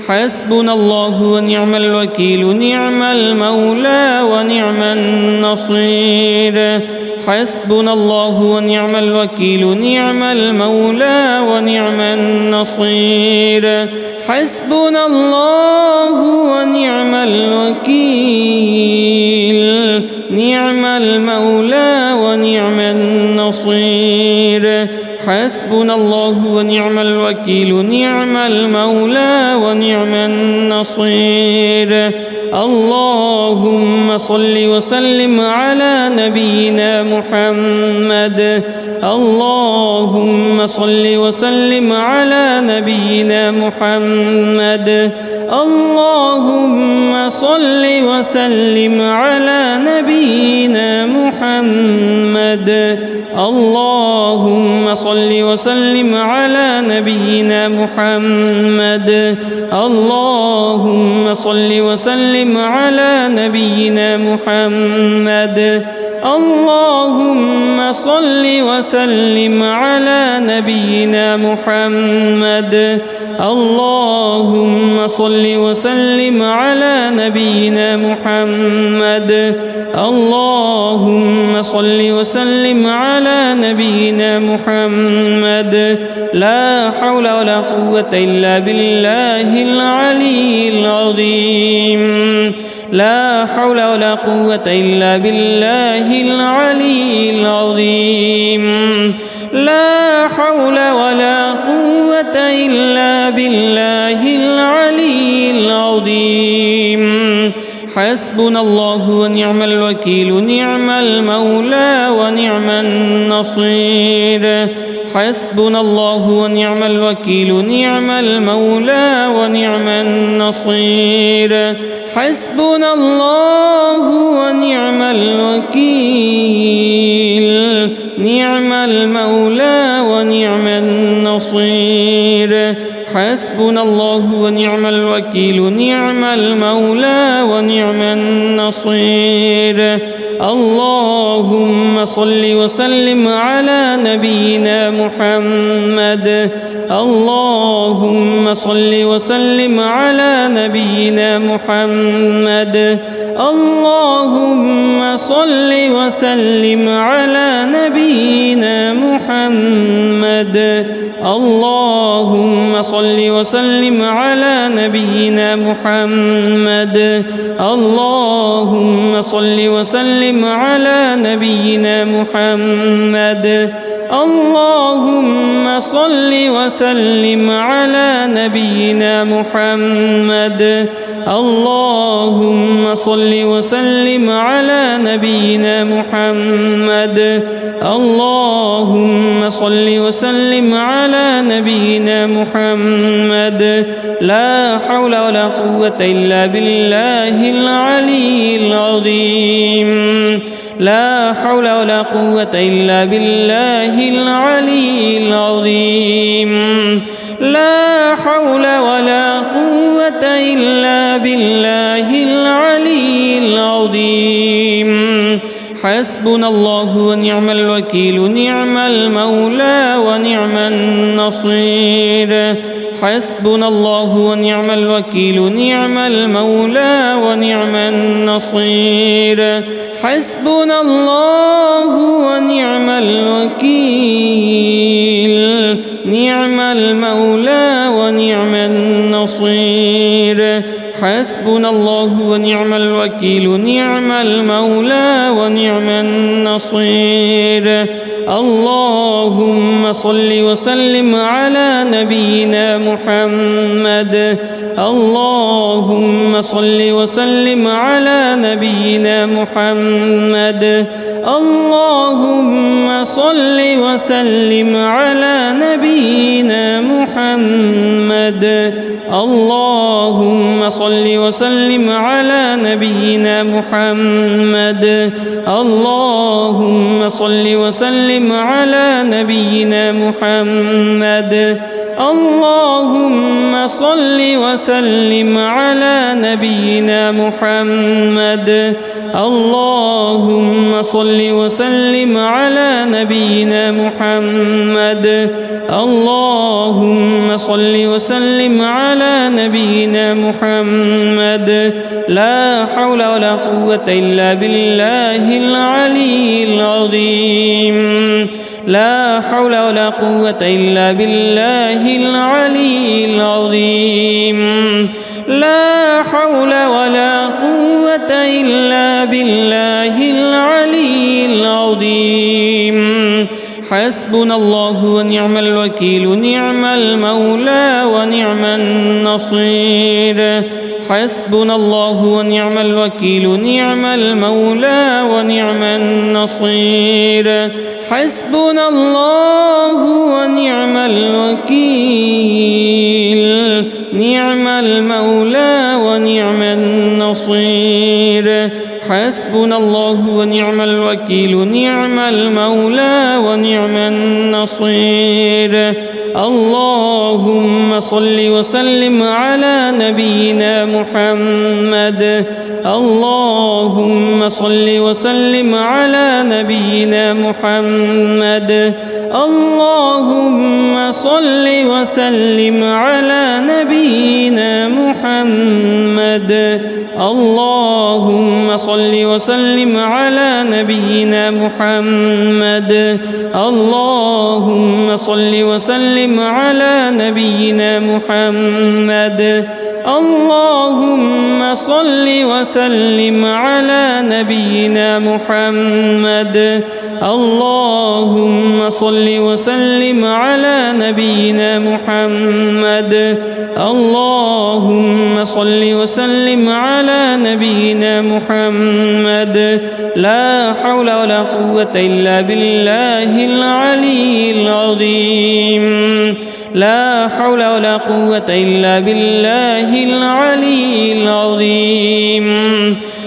حسبنا الله ونعم الوكيل نعم المولى ونعم النصير حسبنا الله ونعم الوكيل نعم المولى ونعم النصير حسبنا الله ونعم الوكيل نعم المولى ونعم النصير حسبنا الله ونعم الوكيل نعم المولى ونعم النصير اللهم صل وسلم على نبينا محمد اللهم صل وسلم على نبينا محمد اللهم صل وسلم على نبينا محمد اللهم صل وسلم على نبينا محمد اللهم صل وسلم على نبينا محمد اللهم صل وسلم على نبينا محمد اللهم صل وسلم على نبينا محمد اللهم صل وسلم على نبينا محمد لا حول ولا قوة إلا بالله العلي العظيم لا حول ولا قوة إلا بالله العلي العظيم لا حول ولا قوة إلا بالله العلي العظيم حسبنا الله ونعم الوكيل نعم المولى ونعم النصير حسبنا الله ونعم الوكيل نعم المولى ونعم النصير حسبنا الله ونعم الوكيل نعم المولى ونعم النصير حسبنا الله ونعم الوكيل نعم المولى ونعم النصير اللهم صل وسلم على نبينا محمد اللهم صل وسلم على نبينا محمد اللهم صل وسلم على نبينا محمد اللهم صل وسلم على نبينا محمد اللهم صل وسلم على نبينا محمد اللهم صل وسلم على نبينا محمد اللهم صل وسلم على نبينا محمد اللهم صل وسلم على نبينا محمد لا حول ولا قوة إلا بالله العلي العظيم لا حول ولا قوة إلا بالله العلي العظيم لا حول ولا قوة إلا بالله العلي العظيم حسبنا الله ونعم الوكيل نعم المولى ونعم النصير حسبنا الله ونعم الوكيل نعم المولى ونعم النصير حسبنا الله ونعم الوكيل نعم المولى ونعم النصير حسبنا الله ونعم الوكيل نعم المولى ونعم النصير اللهم صل وسلم على نبينا محمد اللهم صل وسلم على نبينا محمد اللهم صل وسلم على نبينا محمد اللهم صل وسلم على نبينا محمد اللهم صل وسلم على نبينا محمد اللهم صل وسلم على نبينا محمد اللهم صل وسلم على نبينا محمد اللهم صل وسلم على نبينا محمد لا حول ولا قوة إلا بالله العلي العظيم لا حول ولا قوة إلا بالله العلي العظيم لا حول ولا قوة إلا بالله العلي العظيم حسبنا الله ونعم الوكيل نعم المولى ونعم النصير حسبنا الله ونعم الوكيل نعم المولى ونعم النصير حسبنا الله ونعم الوكيل نعم المولى ونعم النصير حسبنا الله ونعم الوكيل نعم المولى ونعم النصير اللهم صل وسلم على نبينا محمد اللهم صل وسلم على نبينا محمد اللهم صل وسلم على نبينا محمد اللهم صل وسلم على نبينا محمد اللهم صل وسلم على نبينا محمد اللهم صل وسلم على نبينا محمد اللهم صل وسلم على نبينا محمد اللهم صل وسلم على نبينا محمد لا حول ولا قوة إلا بالله العلي العظيم لا حول ولا قوة إلا بالله العلي العظيم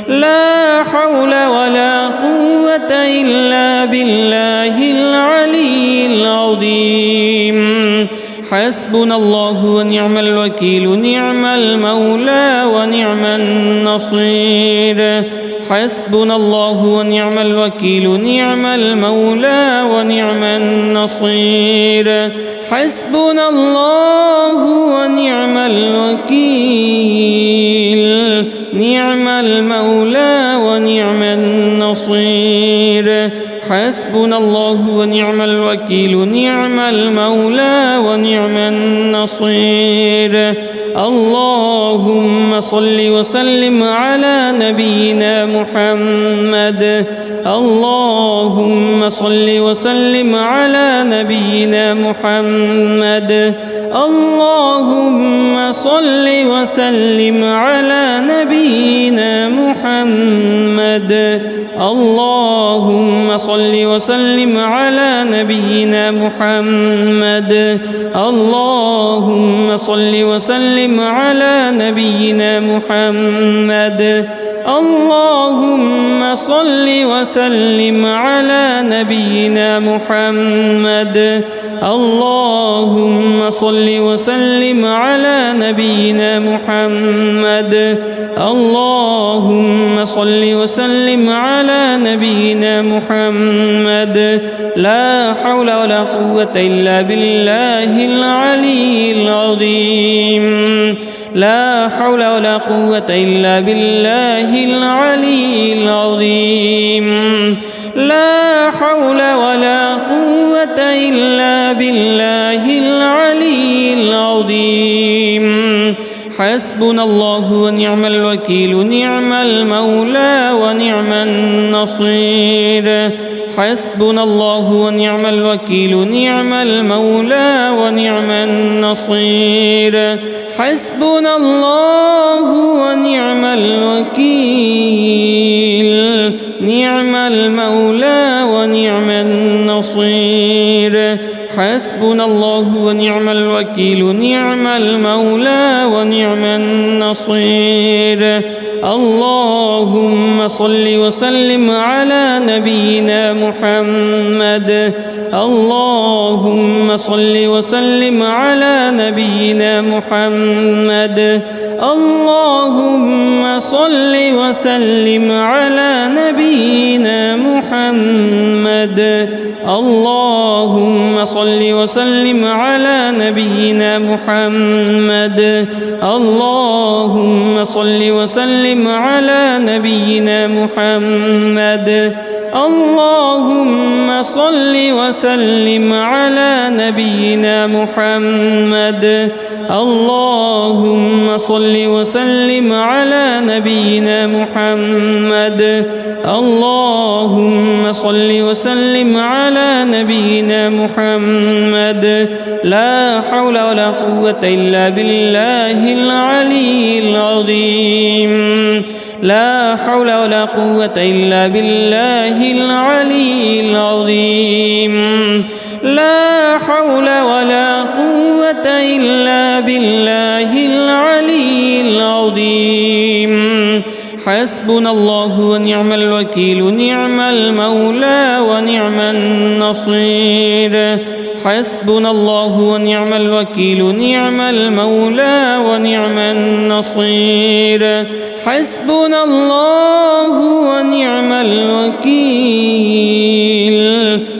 لا حول ولا قوة إلا بالله العلي العظيم حسبنا الله ونعم الوكيل نعم المولى ونعم النصير حسبنا الله ونعم الوكيل نعم المولى ونعم النصير حسبنا الله ونعم الوكيل نعم المولى ونعم النصير حسبنا الله ونعم الوكيل نعم المولى ونعم النصير اللهم صل وسلم على نبينا محمد اللهم صل وسلم على نبينا محمد اللهم صل وسلم على نبينا محمد اللهم صل وسلم على نبينا محمد اللهم صل وسلم على نبينا محمد اللهم صل وسلم على نبينا محمد اللهم صل وسلم على نبينا محمد اللهم صل وسلم على نبينا محمد لا حول ولا قوة إلا بالله العلي العظيم لا حول ولا قوة إلا بالله العلي العظيم لا حول ولا قوة إلا بالله العلي العظيم حسبنا الله ونعم الوكيل نعم المولى ونعم النصير حسبنا الله ونعم الوكيل نعم المولى ونعم النصير حسبنا الله ونعم الوكيل نعم المولى ونعم النصير حسبنا الله ونعم الوكيل نعم المولى ونعم النصير اللهم صل وسلم على نبينا محمد اللهم صل وسلم على نبينا محمد اللهم صل وسلم على نبينا محمد اللهم صل وسلم على نبينا محمد اللهم صل وسلم على نبينا محمد اللهم صل وسلم على نبينا محمد اللهم صل وسلم على نبينا محمد اللهم صل وسلم على نبينا محمد لا حول ولا قوة إلا بالله العلي العظيم لا حول ولا قوة إلا بالله العلي العظيم لا حول ولا قوة إلا بالله العلي العظيم حسبنا الله ونعم الوكيل نعم المولى ونعم النصير حسبنا الله ونعم الوكيل نعم المولى ونعم النصير حسبنا الله ونعم الوكيل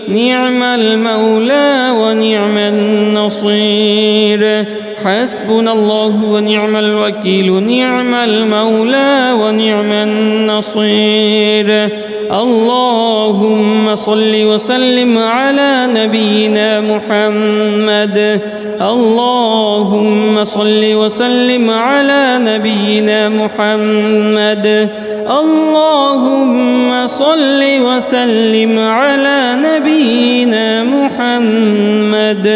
نعم المولى ونعم النصير حسبنا الله ونعم الوكيل نعم المولى ونعم النصير اللهم صل وسلم على نبينا محمد اللهم صل وسلم على نبينا محمد اللهم صل وسلم على نبينا محمد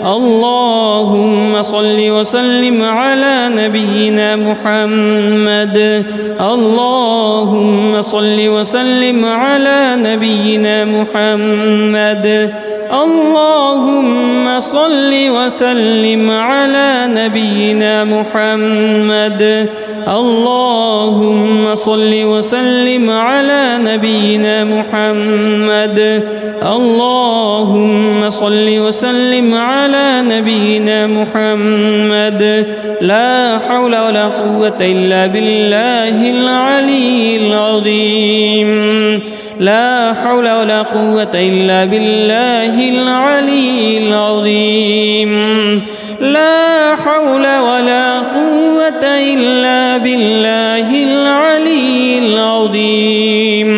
اللهم صل وسلم على نبينا محمد اللهم صل وسلم على نبينا محمد اللهم صل وسلم على نبينا محمد اللهم صل وسلم على نبينا محمد اللهم صل وسلم على نبينا محمد لا حول ولا قوة إلا بالله العلي العظيم لا حول ولا قوة إلا بالله العلي العظيم لا حول ولا قوة إلا بالله العلي العظيم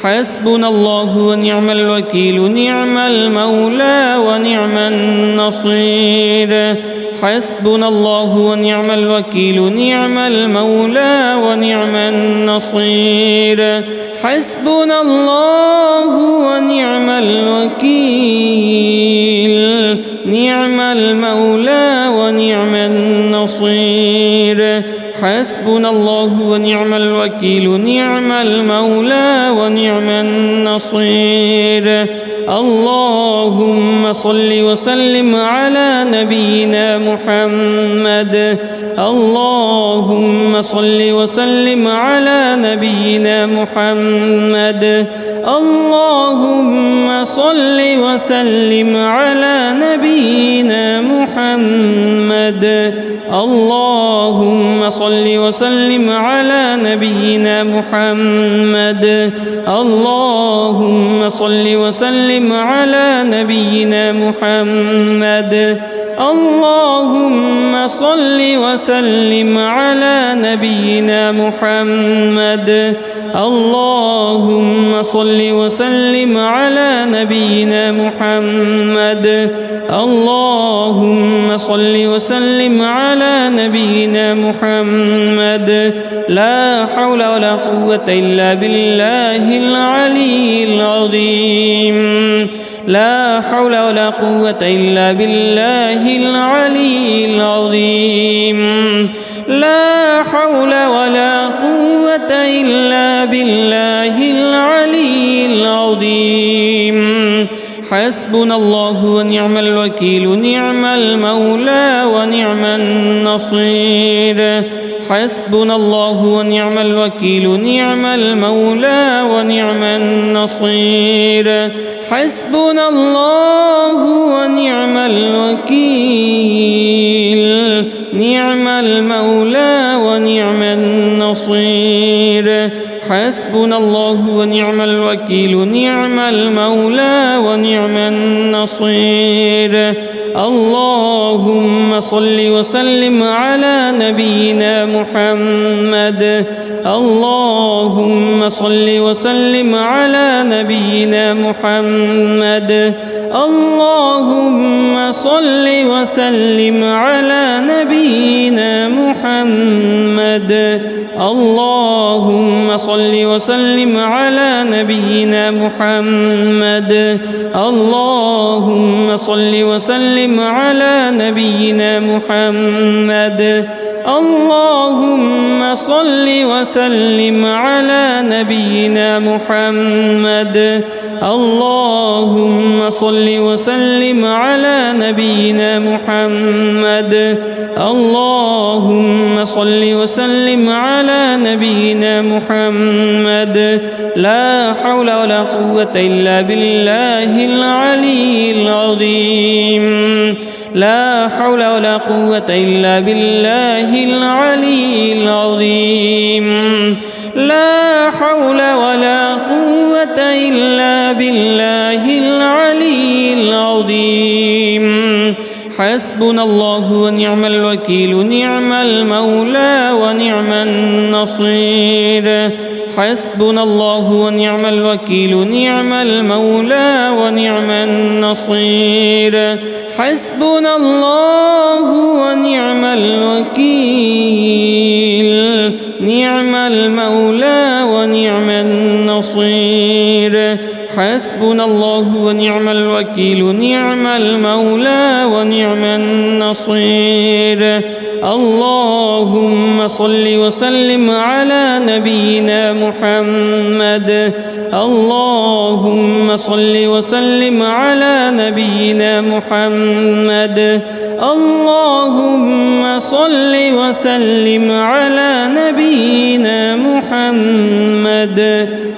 حسبنا الله ونعم الوكيل نعم المولى ونعم النصير حسبنا الله ونعم الوكيل نعم المولى ونعم النصير حسبنا الله ونعم الوكيل نعم المولى ونعم النصير حسبنا الله ونعم الوكيل نعم المولى ونعم النصير اللهم صل وسلم على نبينا محمد اللهم صل وسلم على نبينا محمد اللهم صل وسلم على نبينا محمد اللهم صل وسلم على نبينا محمد اللهم صل وسلم على نبينا محمد اللهم صل وسلم على نبينا محمد اللهم صل وسلم على نبينا محمد اللهم صل وسلم على نبينا محمد لا حول ولا قوة إلا بالله العلي العظيم لا حول ولا قوة إلا بالله العلي العظيم لا حول ولا قوة إلا بالله العلي العظيم حسبنا الله ونعم الوكيل نعم المولى ونعم النصير حسبنا الله ونعم الوكيل نعم المولى ونعم النصير حسبنا الله ونعم الوكيل نعم المولى ونعم النصير حسبنا الله ونعم الوكيل نعم المولى ونعم النصير اللهم صل وسلم على نبينا محمد اللهم صل وسلم على نبينا محمد اللهم صل وسلم على نبينا محمد اللهم صل وسلم على نبينا محمد اللهم صل وسلم على نبينا محمد اللهم صل وسلم على نبينا محمد اللهم صل وسلم على نبينا محمد اللهم صل وسلم على نبينا محمد لا حول ولا قوة إلا بالله العلي العظيم لا حول ولا قوة إلا بالله العلي العظيم لا حول ولا قوة إلا بالله العلي العظيم حسبنا الله ونعم الوكيل نعم المولى ونعم النصير حسبنا الله ونعم الوكيل نعم المولى ونعم النصير حسبنا الله ونعم الوكيل نعم المولى ونعم النصير حسبنا الله ونعم الوكيل نعم المولى ونعم النصير اللهم صل وسلم على نبينا محمد اللهم صل وسلم على نبينا محمد اللهم صل وسلم على نبينا محمد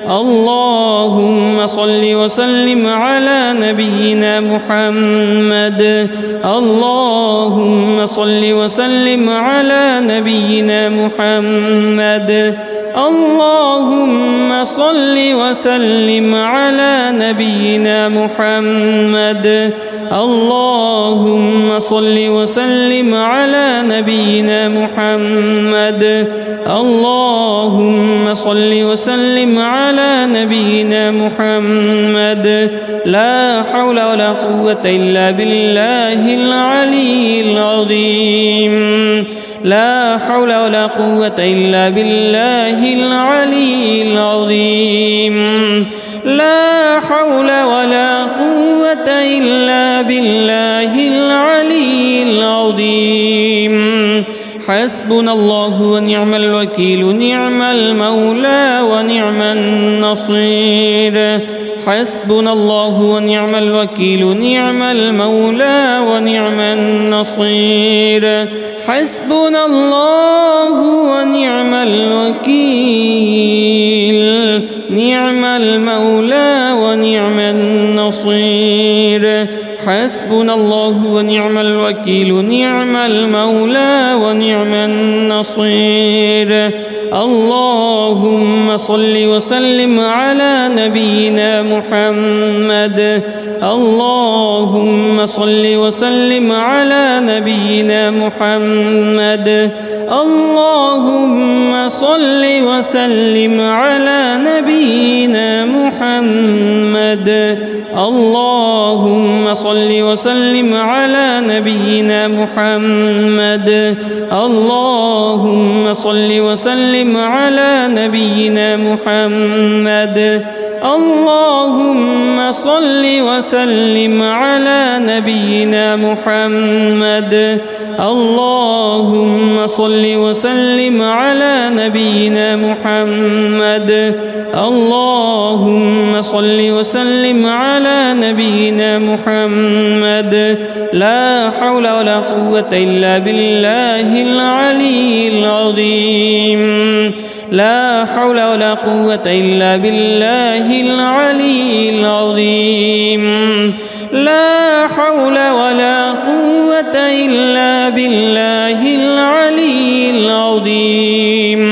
اللهم صل وسلم على نبينا محمد اللهم صل وسلم على نبينا محمد اللهم صل وسلم على نبينا محمد اللهم صل وسلم على نبينا محمد اللهم صل وسلم على نبينا محمد لا حول ولا قوة إلا بالله العلي العظيم لا حول ولا قوة إلا بالله العلي العظيم لا حول ولا قوة إلا بالله العلي العظيم حسبنا الله ونعم الوكيل نعم المولى ونعم النصير حسبنا الله ونعم الوكيل نعم المولى ونعم النصير حسبنا الله ونعم الوكيل نعم المولى ونعم النصير حسبنا الله ونعم الوكيل نعم المولى ونعم النصير اللهم صل وسلم على نبينا محمد اللهم صل وسلم على نبينا محمد اللهم صل وسلم على نبينا محمد اللهم صل وسلم على نبينا محمد اللهم صل وسلم على نبينا محمد اللهم صل وسلم على نبينا محمد اللهم صل وسلم على نبينا محمد اللهم صل وسلم على نبينا محمد لا حول ولا قوة إلا بالله العلي العظيم لا حول ولا قوة إلا بالله العلي العظيم لا حول ولا قوة إلا بالله العلي العظيم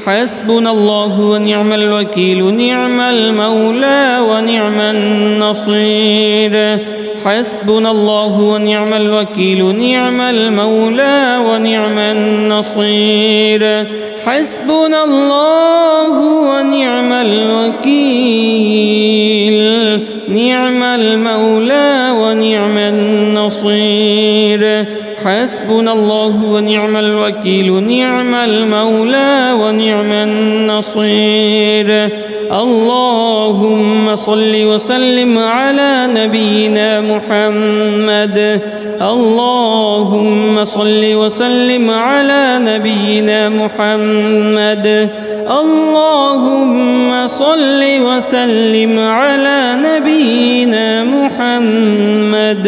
حسبنا الله ونعم الوكيل نعم المولى ونعم النصير حسبنا الله ونعم الوكيل نعم المولى ونعم النصير حسبنا الله ونعم الوكيل نعم المولى ونعم النصير حسبنا الله ونعم الوكيل نعم المولى ونعم النصير اللهم صل وسلم على نبينا محمد اللهم صل وسلم على نبينا محمد اللهم صل وسلم على نبينا محمد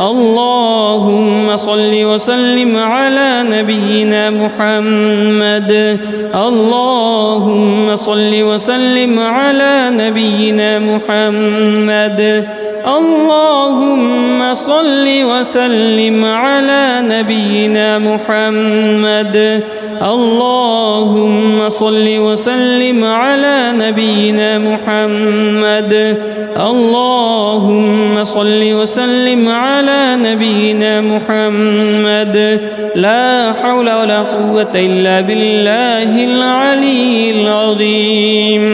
اللهم صل وسلم على نبينا محمد اللهم صل وسلم على نبينا محمد اللهم صل وسلم على نبينا محمد اللهم صل وسلم على نبينا محمد اللهم صل وسلم على نبينا محمد لا حول ولا قوة إلا بالله العلي العظيم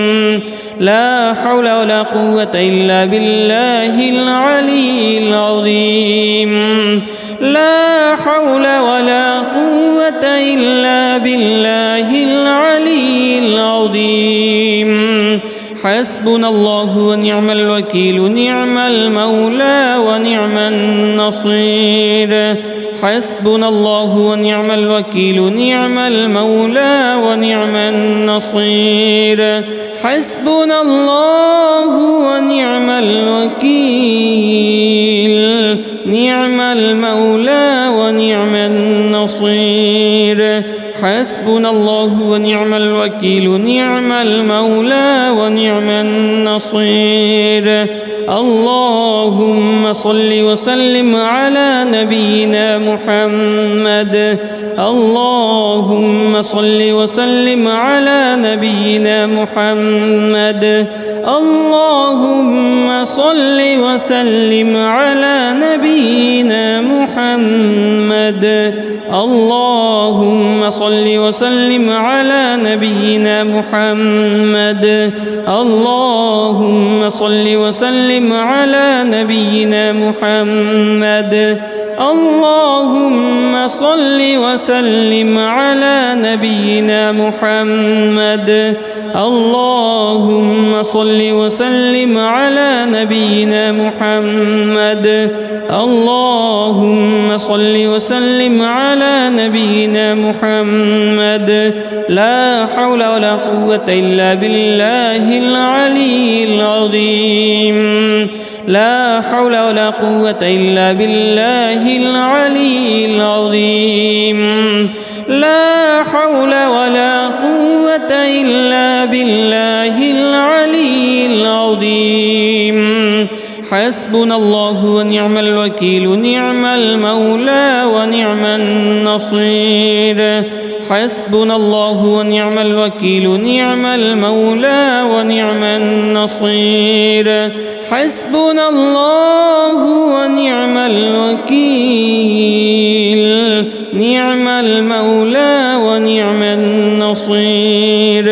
لا حول ولا قوة إلا بالله العلي العظيم لا حول ولا قوة إلا بالله العلي العظيم حسبنا الله ونعم الوكيل نعم المولى ونعم النصير حسبنا الله ونعم الوكيل نعم المولى ونعم النصير حسبنا الله ونعم الوكيل نعم المولى ونعم النصير حسبنا الله ونعم الوكيل نعم المولى ونعم النصير اللهم صل وسلم على نبينا محمد اللهم صل وسلم على نبينا محمد اللهم صل وسلم على نبينا محمد اللهم صل وسلم على نبينا محمد اللهم صل وسلم على نبينا محمد اللهم صل وسلم على نبينا محمد اللهم صل وسلم على نبينا محمد اللهم صل وسلم على نبينا محمد لا حول ولا قوة إلا بالله العلي العظيم لا حول ولا قوة إلا بالله العلي العظيم لا حول ولا قوة إلا بالله العلي العظيم حسبنا الله ونعم الوكيل نعم المولى ونعم النصير حسبنا الله ونعم الوكيل نعم المولى ونعم النصير حسبنا الله ونعم الوكيل نعم المولى ونعم النصير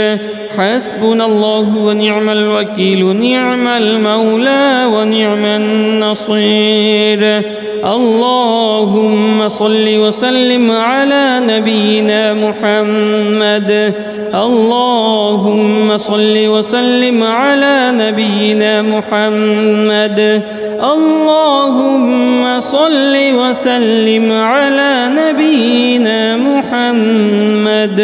حسبنا الله ونعم الوكيل نعم المولى ونعم النصير اللهم صل وسلم على نبينا محمد اللهم صل وسلم على نبينا محمد اللهم صل وسلم على نبينا محمد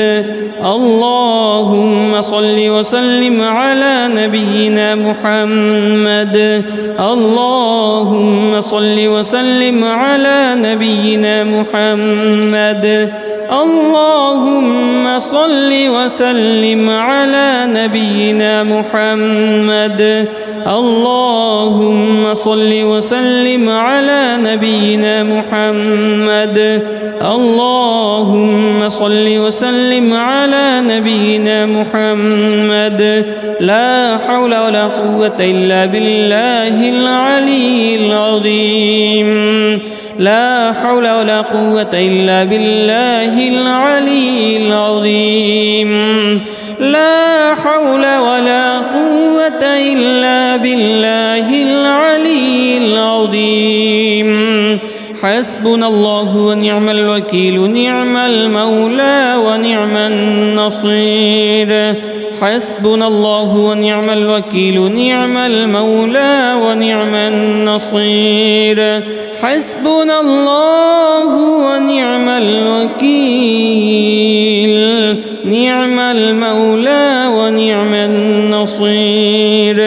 اللهم صل وسلم على نبينا محمد اللهم صل وسلم على نبينا محمد اللهم صل وسلم على نبينا محمد اللهم صل وسلم على نبينا محمد اللهم صل وسلم على نبينا محمد لا حول ولا قوة إلا بالله العلي العظيم لا حول ولا قوة إلا بالله العلي العظيم لا حول ولا قوة إلا بالله العلي العظيم حسبنا الله ونعم الوكيل نعم المولى ونعم النصير حسبنا الله ونعم الوكيل نعم المولى ونعم النصير حسبنا الله ونعم الوكيل نعم المولى ونعم النصير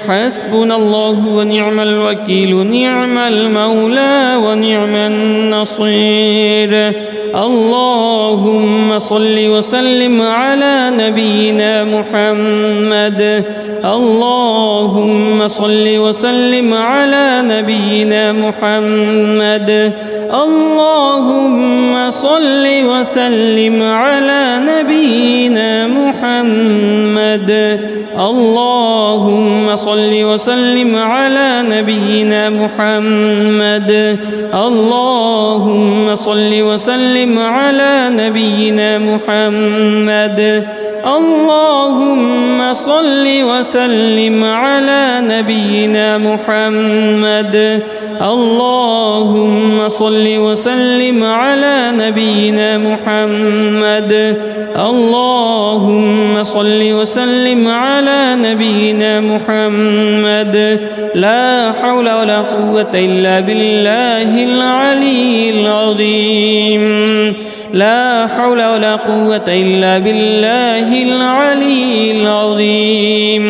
حسبنا الله الله ونعم الوكيل نعم المولى ونعم النصير اللهم صل وسلم على نبينا محمد اللهم صل وسلم على نبينا محمد اللهم صل وسلم على نبينا محمد اللهم صل وسلم على نبينا محمد اللهم صل وسلم على نبينا محمد اللهم صل وسلم على نبينا محمد اللهم صل وسلم على نبينا محمد اللهم صل وسلم على نبينا محمد لا حول ولا قوة إلا بالله العلي العظيم لا حول ولا قوة إلا بالله العلي العظيم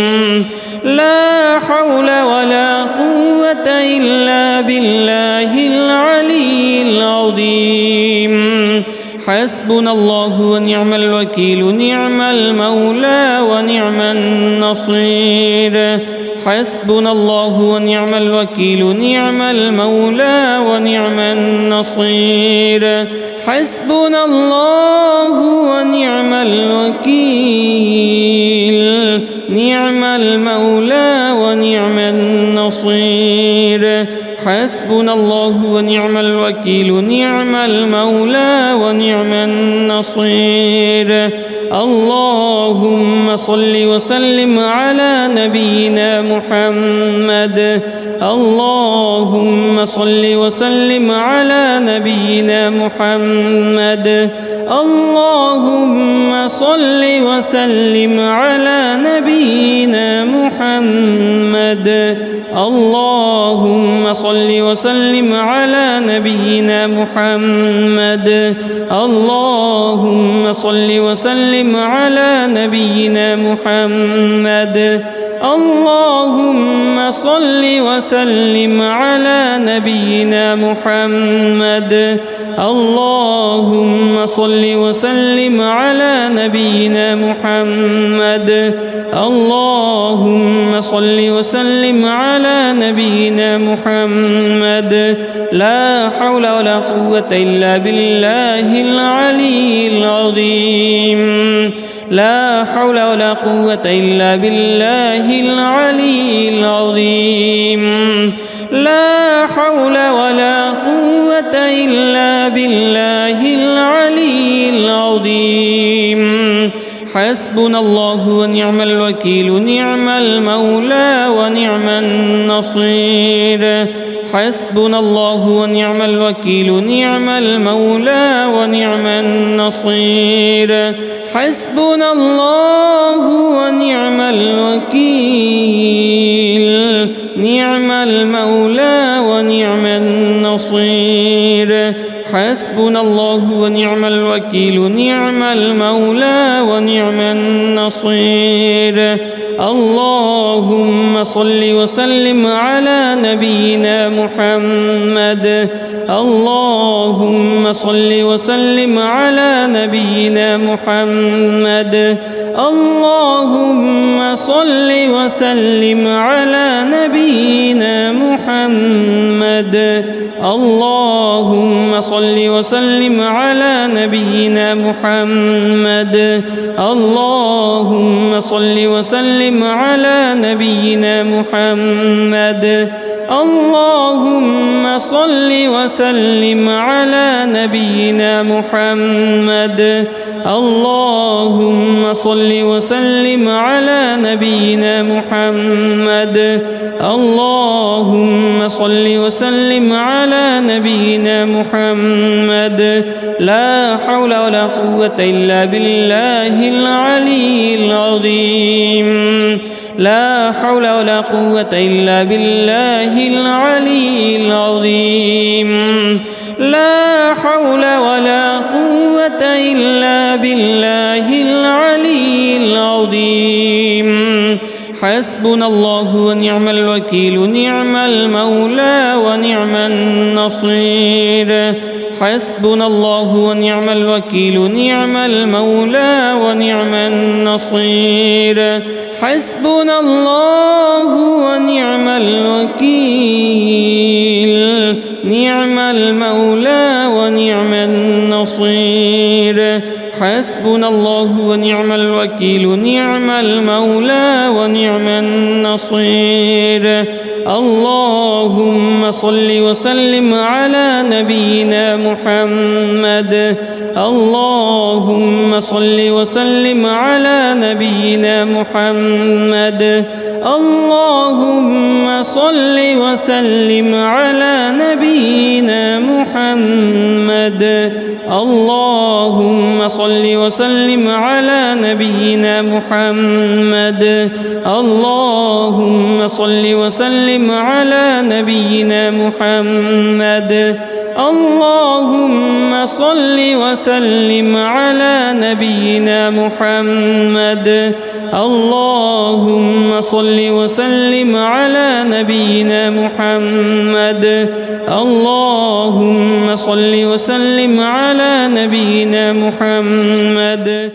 لا حول ولا قوة إلا بالله العلي العظيم حسبنا الله ونعم الوكيل نعم المولى ونعم النصير حسبنا الله ونعم الوكيل نعم المولى ونعم النصير حسبنا الله ونعم الوكيل نعم المولى ونعم النصير حسبنا الله ونعم الوكيل نعم المولى ونعم النصير اللهم صل وسلم على نبينا محمد اللهم صل وسلم على نبينا محمد اللهم صل وسلم على نبينا محمد اللهم صل وسلم على نبينا محمد اللهم صل وسلم على نبينا محمد اللهم صل وسلم على نبينا محمد اللهم صل وسلم على نبينا محمد اللهم صل وسلم على نبينا محمد لا حول ولا قوة إلا بالله العلي العظيم لا حول ولا قوة إلا بالله العلي العظيم لا حول ولا قوة إلا بالله العلي العظيم حسبنا الله ونعم الوكيل نعم المولى ونعم النصير حسبنا الله ونعم الوكيل نعم المولى ونعم النصير حسبنا الله ونعم الوكيل نعم المولى ونعم النصير حسبنا الله ونعم الوكيل نعم المولى ونعم النصير اللهم صل وسلم على نبينا محمد اللهم صل وسلم على نبينا محمد اللهم صل وسلم على نبينا محمد اللهم صل وسلم على نبينا محمد اللهم صل وسلم على نبينا محمد اللهم صل وسلم على نبينا محمد اللهم صل وسلم على نبينا محمد اللهم صل وسلم على نبينا محمد لا حول ولا قوة إلا بالله العلي العظيم لا حول ولا قوة إلا بالله العلي العظيم لا حول ولا قوة إلا بالله العلي العظيم حسبنا الله ونعم الوكيل نعم المولى ونعم النصير حسبنا الله ونعم الوكيل نعم المولى ونعم النصير حسبنا الله ونعم الوكيل نعم المولى ونعم النصير حسبنا الله ونعم الوكيل نعم المولى ونعم النصير اللهم صل وسلم على نبينا محمد اللهم صل وسلم على نبينا محمد اللهم صل وسلم على نبينا محمد اللهم صل وسلم على نبينا محمد اللهم صل وسلم على نبينا محمد اللهم صل وسلم على نبينا محمد اللهم صل وسلم على نبينا محمد اللهم صل وسلم على نبينا محمد